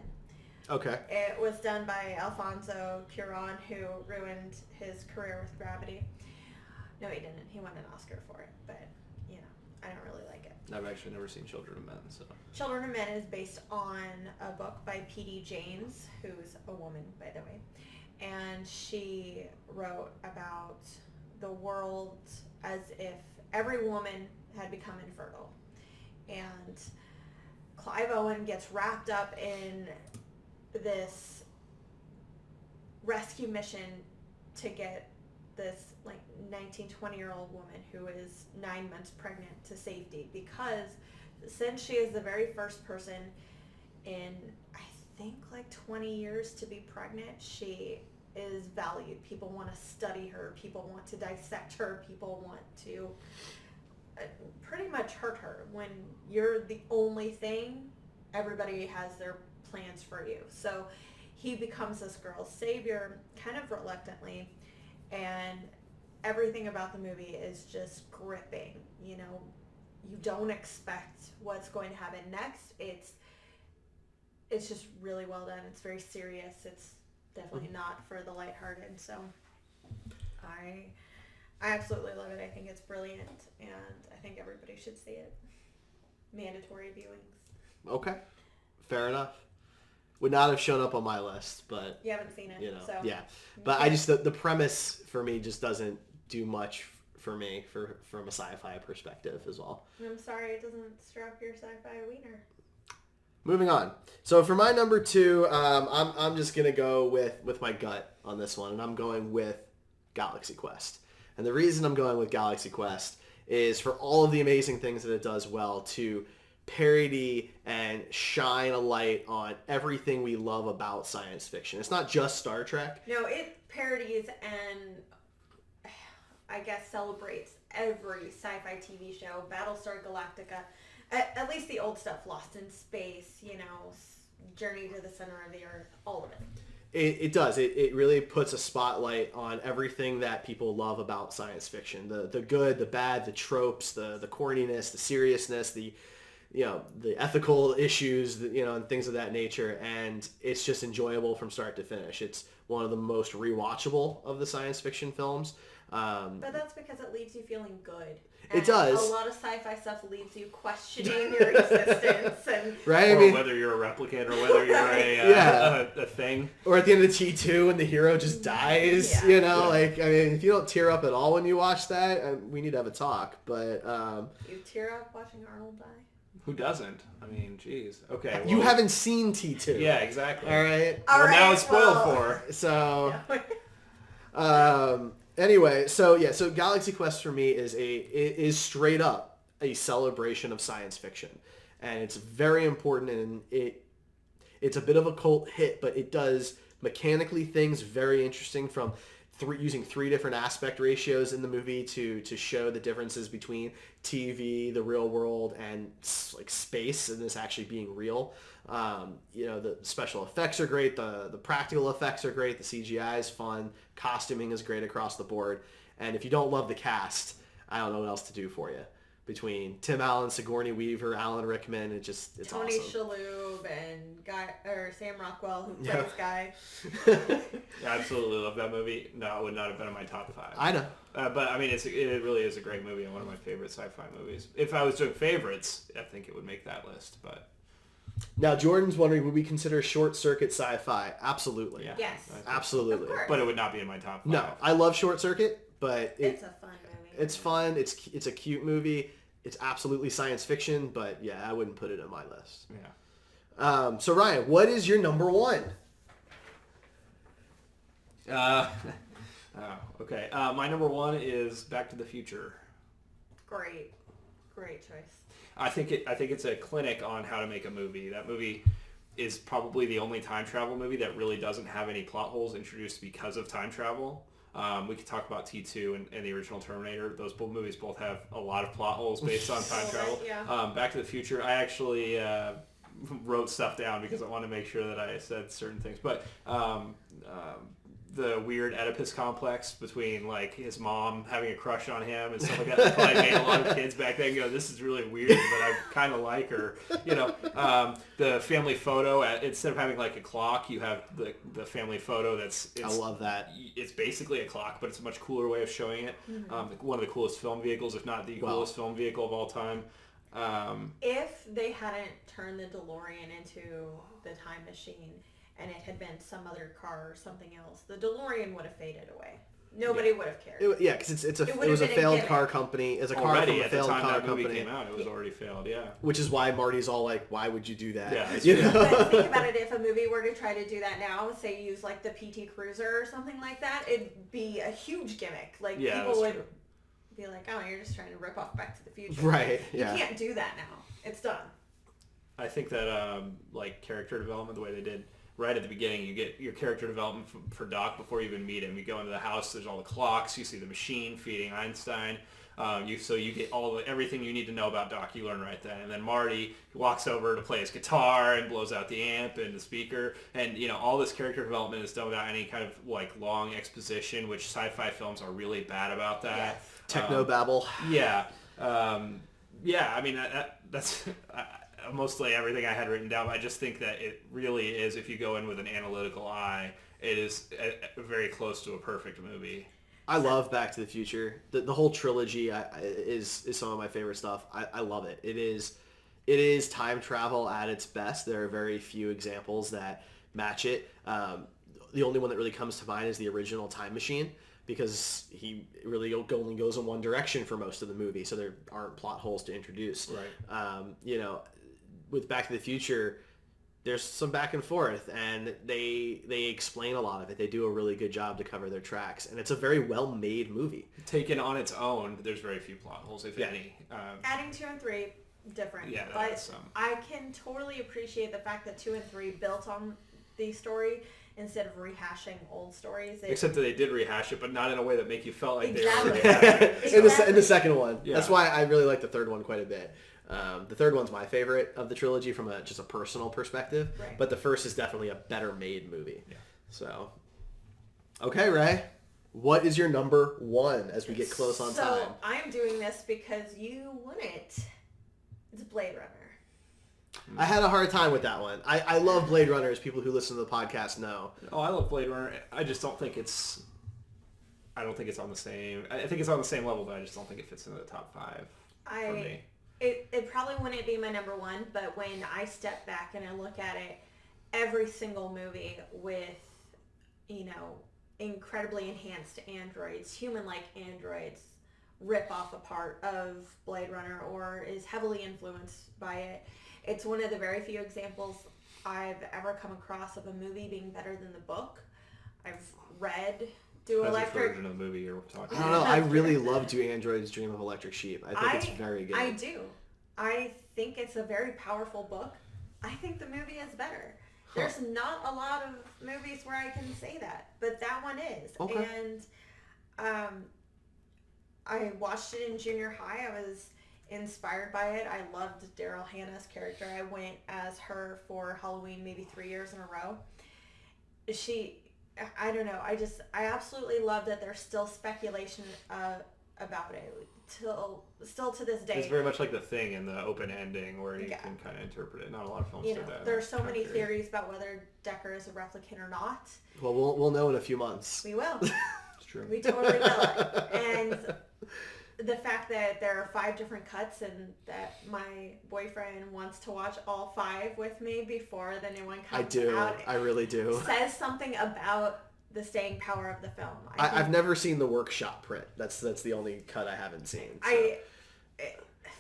Okay. It was done by Alfonso Cuarón, who ruined his career with Gravity. No, he didn't. He won an Oscar for it, but I don't really like it. I've actually never seen Children of Men, so. Children of Men is based on a book by P.D. James, who's a woman, by the way. And she wrote about the world as if every woman had become infertile. And Clive Owen gets wrapped up in this rescue mission to get this 19, 20-year-old woman who is 9 months pregnant to safety, because since she is the very first person in, I think, 20 years to be pregnant, she is valued. People want to study her. People want to dissect her. People want to pretty much hurt her. When you're the only thing, everybody has their plans for you. So he becomes this girl's savior, kind of reluctantly, and everything about the movie is just gripping. You don't expect what's going to happen next. It's just really well done. It's very serious. It's definitely not for the lighthearted. So I absolutely love it. I think it's brilliant, and I think everybody should see it. Mandatory viewings. Okay, fair enough. Would not have shown up on my list, but you haven't seen it, so yeah. But I just the premise for me just doesn't do much for me from a sci-fi perspective as well. I'm sorry, it doesn't stir up your sci-fi wiener. Moving on. So for my number two, I'm just gonna go with my gut on this one, and I'm going with Galaxy Quest. And the reason I'm going with Galaxy Quest is for all of the amazing things that it does well to parody and shine a light on everything we love about science fiction. It's not just Star Trek. No, it parodies and I guess celebrates every sci-fi TV show, Battlestar Galactica, at least the old stuff, Lost in Space, Journey to the Center of the Earth, all of it. It does. It really puts a spotlight on everything that people love about science fiction. The good, the bad, the tropes, the corniness, the seriousness, the the ethical issues, and things of that nature. And it's just enjoyable from start to finish. It's one of the most rewatchable of the science fiction films. But that's because it leaves you feeling good. It does. A lot of sci-fi stuff leaves you questioning your existence, and right. Or whether you're a replicant or whether you're a thing. Or at the end of T2 when the hero just dies. If you don't tear up at all when you watch that, we need to have a talk. But you tear up watching Arnold die. Who doesn't? I mean, geez. Okay. Well, you haven't seen T2. Yeah, exactly. All right. Now it's spoiled for. So. Anyway, so Galaxy Quest for me is straight up a celebration of science fiction, and it's very important, and it's a bit of a cult hit, but it does mechanically things very interesting from using 3 different aspect ratios in the movie to show the differences between TV, the real world, and like space, and this actually being real. The special effects are great, the practical effects are great, the CGI is fun, costuming is great across the board, and if you don't love the cast, I don't know what else to do for you. Between Tim Allen, Sigourney Weaver, Alan Rickman, it's Tony awesome. Shalhoub and Sam Rockwell, who plays Guy. I absolutely love that movie. No, it would not have been in my top 5. I know. But I mean, it really is a great movie and one of my favorite sci-fi movies. If I was doing favorites, I think it would make that list. But now Jordan's wondering, would we consider Short Circuit sci-fi? Absolutely. Yeah. Yes. Absolutely. But it would not be in my top 5. No, I love Short Circuit, but it's a fun movie. It's fun. It's a cute movie. It's absolutely science fiction, but yeah, I wouldn't put it on my list. Yeah. So Ryan, what is your number 1? Okay. My number 1 is Back to the Future. Great choice. I think it's a clinic on how to make a movie. That movie is probably the only time travel movie that really doesn't have any plot holes introduced because of time travel. We could talk about T2 and the original Terminator. Those both movies both have a lot of plot holes based on time travel. Yeah. Back to the Future, I actually wrote stuff down because I wanted to make sure that I said certain things. But the weird Oedipus complex between like his mom having a crush on him and stuff like that probably made a lot of kids back then go, this is really weird, but I kind of like her. The family photo, instead of having like a clock, you have the family photo I love that. It's basically a clock, but it's a much cooler way of showing it. Mm-hmm. One of the coolest film vehicles, if not the coolest film vehicle of all time. If they hadn't turned the DeLorean into the time machine and it had been some other car or something else, the DeLorean would have faded away. Nobody would have cared. Because it was a failed car company. It's a car from a failed car company. Movie came out, it was already failed. Yeah. Which is why Marty's all like, "Why would you do that?" Yeah. But think about it. If a movie were to try to do that now, say use like the PT Cruiser or something like that, it'd be a huge gimmick. Like people would be like, "Oh, you're just trying to rip off Back to the Future." Right. Yeah. You can't do that now. It's done. I think that like character development, the way they did. Right at the beginning, you get your character development for Doc before you even meet him. You go into the house, there's all the clocks, you see the machine feeding Einstein. You get everything you need to know about Doc, you learn right then. And then Marty walks over to play his guitar and blows out the amp and the speaker. And, all this character development is done without any kind of like long exposition, which sci-fi films are really bad about that. Yes. Technobabble. Yeah. I mean, that's... mostly everything I had written down. I just think that it really is, if you go in with an analytical eye, it is very close to a perfect movie. I love Back to the Future. The whole trilogy is some of my favorite stuff. I love it. It is time travel at its best. There are very few examples that match it. The only one that really comes to mind is the original Time Machine, because he really only goes in one direction for most of the movie, so there aren't plot holes to introduce. Right. With Back to the Future, there's some back and forth, and they explain a lot of it. They do a really good job to cover their tracks, and it's a very well-made movie. Taken on its own, there's very few plot holes, if any. Adding 2 and 3, different. Yeah, but I can totally appreciate the fact that 2 and 3 built on the story instead of rehashing old stories. Except that they did rehash it, but not in a way that make you felt like they were in the second one. Yeah. That's why I really like the third one quite a bit. The third one's my favorite of the trilogy from just a personal perspective, right. But the first is definitely a better made movie. Yeah. So, okay, Ray, what is your number 1 as we get close on time? So I'm doing this because you won it. It's Blade Runner. I had a hard time with that one. I love Blade Runner, as people who listen to the podcast know. Oh, I love Blade Runner. I just don't think it's... I don't think it's on the same... I think it's on the same level, but I just don't think it fits into the top 5 for me. It probably wouldn't be my number 1, but when I step back and I look at it, every single movie with, incredibly enhanced androids, human-like androids, rip off a part of Blade Runner or is heavily influenced by it. It's one of the very few examples I've ever come across of a movie being better than the book. I've read Do Electric... version of the movie you're talking I don't know. I really love Do Androids Dream of Electric Sheep. I think it's very good. I do. I think it's a very powerful book. I think the movie is better. There's not a lot of movies where I can say that, but that one is. Okay. And I watched it in junior high. I was inspired by it. I loved Daryl Hannah's character. I went as her for Halloween maybe 3 years in a row. I don't know. I absolutely love that there's still speculation about it. Still to this day. It's very much like The Thing in the open ending where you can kind of interpret it. Not a lot of films do that. There's so many theories about whether Decker is a replicant or not. Well, we'll know in a few months. We will. It's true. We totally will. And the fact that there are 5 different cuts and that my boyfriend wants to watch all 5 with me before the new one comes out. I really do. Says something about the staying power of the film. I've never seen the workshop print. That's the only cut I haven't seen. So.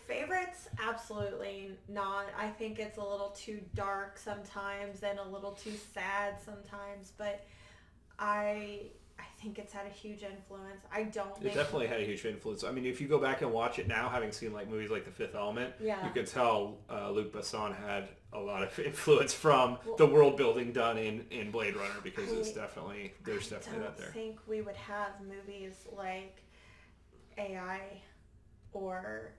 Favorites? Absolutely not. I think it's a little too dark sometimes and a little too sad sometimes, but I think it's had a huge influence. It definitely had a huge influence. I mean, if you go back and watch it now, having seen like movies like The Fifth Element, you can tell Luc Besson had a lot of influence from the world building done in Blade Runner, because there's definitely that there. I think we would have movies like AI or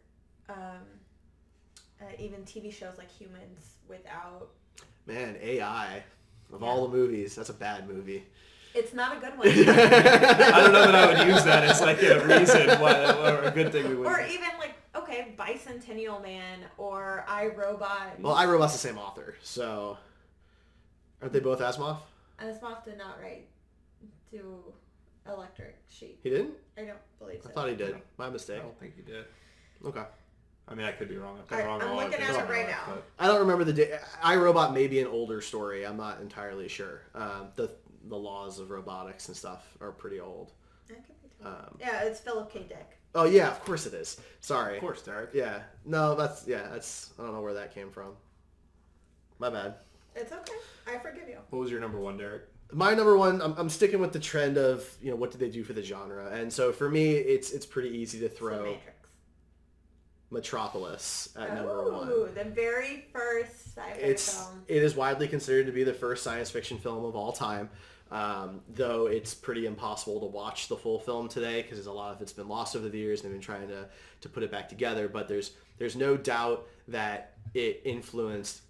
even TV shows like Humans without... Man, AI. Of all the movies, that's a bad movie. It's not a good one. I don't know that I would use that as like a reason or a good thing we would. Or even like, Bicentennial Man or iRobot. Well, iRobot's the same author, so aren't they both Asimov? Asimov did not write Do Electric Sheep. He didn't? I don't believe so. I thought he did. My mistake. I don't think he did. Okay. I mean, I could be wrong. I'm looking at it right now. I don't remember the day. iRobot may be an older story. I'm not entirely sure. The laws of robotics and stuff are pretty old. That could be yeah, it's Philip K. Dick. Oh yeah, of course it is. Sorry. Of course, Derek. Yeah. No, that's I don't know where that came from. My bad. It's okay. I forgive you. What was your number 1, Derek? My number 1, I'm sticking with the trend of, what did they do for the genre? And so for me, it's pretty easy to throw Matrix. Metropolis at number 1. Ooh, the very first sci-fi film. It is widely considered to be the first science fiction film of all time. Though it's pretty impossible to watch the full film today because a lot of it's been lost over the years and they've been trying to put it back together. But there's no doubt that it influenced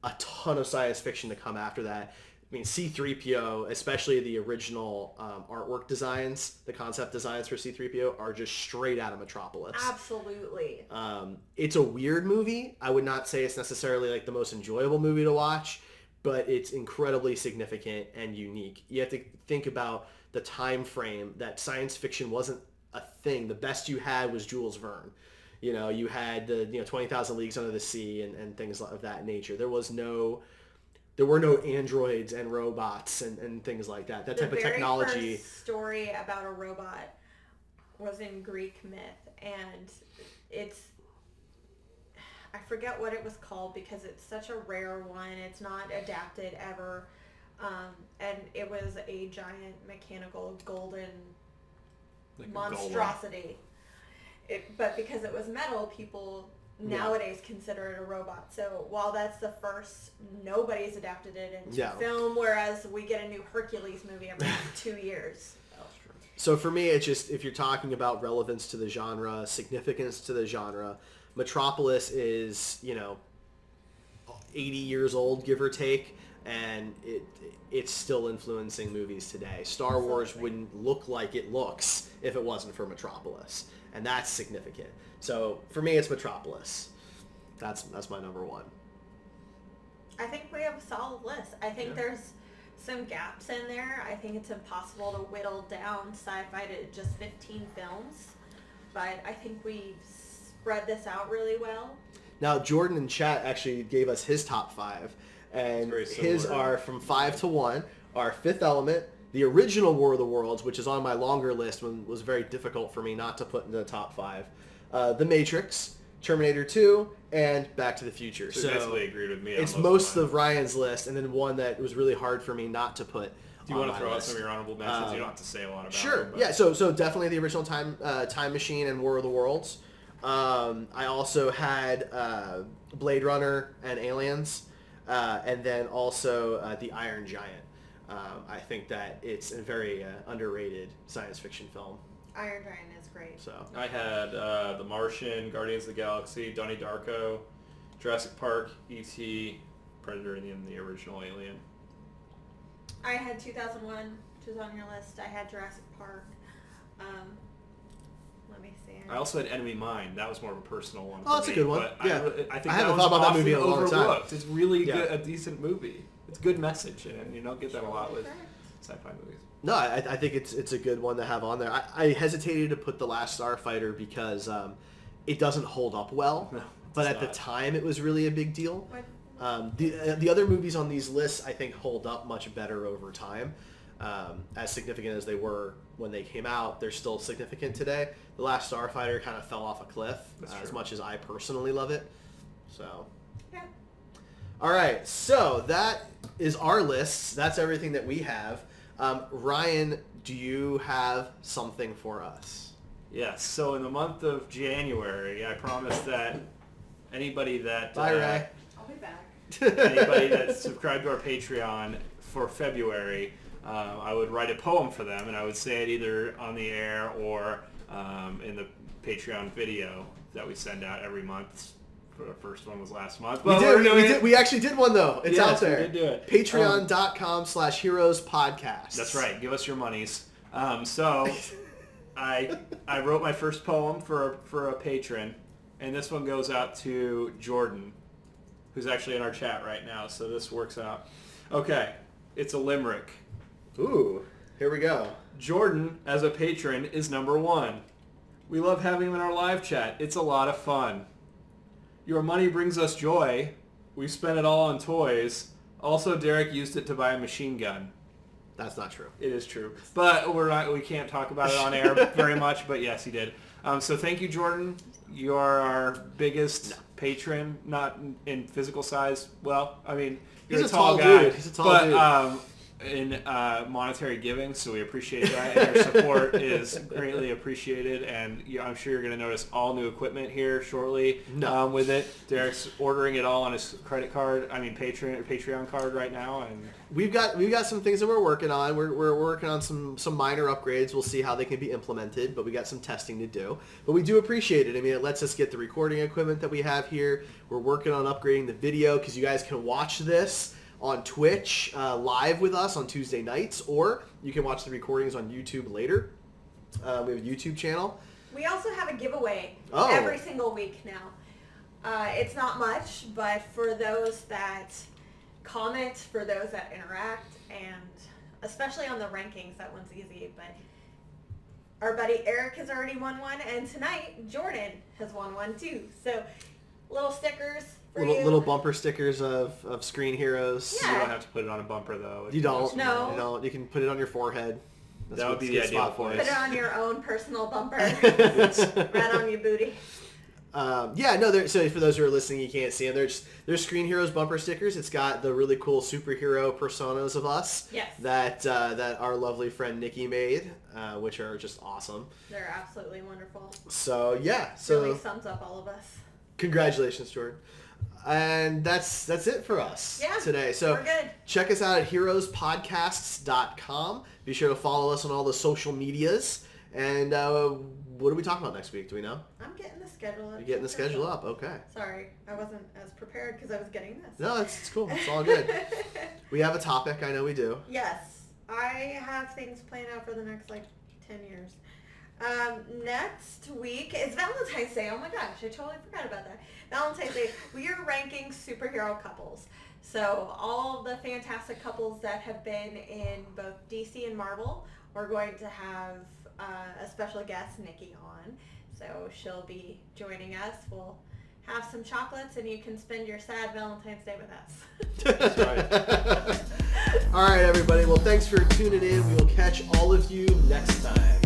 a ton of science fiction to come after that. I mean, C-3PO, especially the original artwork designs, the concept designs for C-3PO are just straight out of Metropolis. Absolutely. It's a weird movie. I would not say it's necessarily like the most enjoyable movie to watch, but it's incredibly significant and unique. You have to think about the time frame that science fiction wasn't a thing. The best you had was Jules Verne. You had the 20,000 Leagues Under the Sea and things of that nature. There were no androids and robots and things like that. That type of technology. The very first story about a robot was in Greek myth, and I forget what it was called because it's such a rare one. It's not adapted ever. And it was a giant mechanical golden monstrosity. But because it was metal, people nowadays consider it a robot. So while that's the first, nobody's adapted it into film, whereas we get a new Hercules movie every 2 years. So for me, it's just, if you're talking about relevance to the genre, significance to the genre, Metropolis is, 80 years old, give or take, and it's still influencing movies today. Star Wars wouldn't look like it looks if it wasn't for Metropolis, and that's significant. So for me, it's Metropolis. That's my number 1. I think we have a solid list. I think there's some gaps in there. I think it's impossible to whittle down sci-fi to just 15 films, but I think we've spread this out really well. Now, Jordan in chat actually gave us his top 5, and his are from 5 to 1 are Fifth Element, the original War of the Worlds, which is on my longer list when was very difficult for me not to put into the top 5, The Matrix, Terminator 2, and Back to the Future. So basically agreed with me. It's most of Ryan's list, and then one that was really hard for me not to put. Do you want to throw out some of your honorable mentions? You don't have to say a lot about Sure. them. Yeah. So definitely the original Time Machine and War of the Worlds. I also had Blade Runner and Aliens, and then also the Iron Giant. I think that it's a very underrated science fiction film. Iron Giant is great. So I had The Martian, Guardians of the Galaxy, Donnie Darko, Jurassic Park, E.T., Predator, and the original Alien. I had 2001, which is on your list. I had Jurassic Park. Let me see. I also had Enemy Mine. That was more of a personal one. Oh, that's a good one. Yeah. I think I haven't thought about that movie in a long time. It's really good, a decent movie. It's a good message, and you don't get that a lot with sci-fi movies. No, I think it's a good one to have on there. I hesitated to put The Last Starfighter because it doesn't hold up well, but at the time it was really a big deal. The other movies on these lists I think hold up much better over time. As significant as they were when they came out, they're still significant today. The Last Starfighter kind of fell off a cliff, as much as I personally love it. So, yeah. All right, so that is our lists. That's everything that we have. Ryan, do you have something for us? Yes. So in the month of January, I promised that anybody that Bye, Ray. I'll be back. Anybody that subscribed to our Patreon for February, I would write a poem for them, and I would say it either on the air or in the Patreon video that we send out every month. The first one was last month. But we actually did one, though. It's out there. We did do it. Patreon.com/heroespodcast. That's right. Give us your monies. So I wrote my first poem for a patron, and this one goes out to Jordan, who's actually in our chat right now, so this works out. Okay. It's a limerick. Ooh, here we go. Jordan, as a patron, is number 1. We love having him in our live chat. It's a lot of fun. Your money brings us joy. We spent it all on toys. Also, Derek used it to buy a machine gun. That's not true. It is true. But we can't talk about it on air very much, but yes, he did. So thank you, Jordan. You are our biggest patron, not in physical size. Well, I mean, you're a tall guy. Dude. He's a tall dude. In monetary giving, so we appreciate that, and your support is greatly appreciated, and I'm sure you're going to notice all new equipment here shortly with it. Derek's ordering it all on his credit card, Patreon card right now, and we've got some things that we're working on. We're working on some minor upgrades. We'll see how they can be implemented, but we got some testing to do. But we do appreciate it. I mean, it lets us get the recording equipment that we have here. We're working on upgrading the video because you guys can watch this on Twitch live with us on Tuesday nights, or you can watch the recordings on YouTube later. We have a YouTube channel. We also have a giveaway every single week now. It's not much, but for those that comment, for those that interact, and especially on the rankings, that one's easy, but our buddy Eric has already won one, and tonight Jordan has won one too. So little stickers. Little bumper stickers of Screen Heroes. Yeah. You don't have to put it on a bumper, though. You don't. No. You don't. You can put it on your forehead. That would be the ideal Put it on your own personal bumper. Right on your booty. So for those who are listening, you can't see them. They're Screen Heroes bumper stickers. It's got the really cool superhero personas of us. Yes. That our lovely friend Nikki made, which are just awesome. They're absolutely wonderful. So yeah. Really sums up all of us. Congratulations, Jordan. And that's it for us today. So we're good. Check us out at heroespodcasts.com. Be sure to follow us on all the social medias. And what are we talking about next week? Do we know? I'm getting the schedule up. You're getting the schedule up. Okay. Sorry, I wasn't as prepared because I was getting this. No, it's cool. It's all good. We have a topic. I know we do. Yes. I have things planned out for the next 10 years. Next week is Valentine's Day. Oh my gosh, I totally forgot about that. Valentine's Day. We are ranking superhero couples. So all the fantastic couples that have been in both DC and Marvel, we're going to have a special guest, Nikki, on. So she'll be joining us. We'll have some chocolates and you can spend your sad Valentine's Day with us. That's right. All right, everybody. Well, thanks for tuning in. We will catch all of you next time.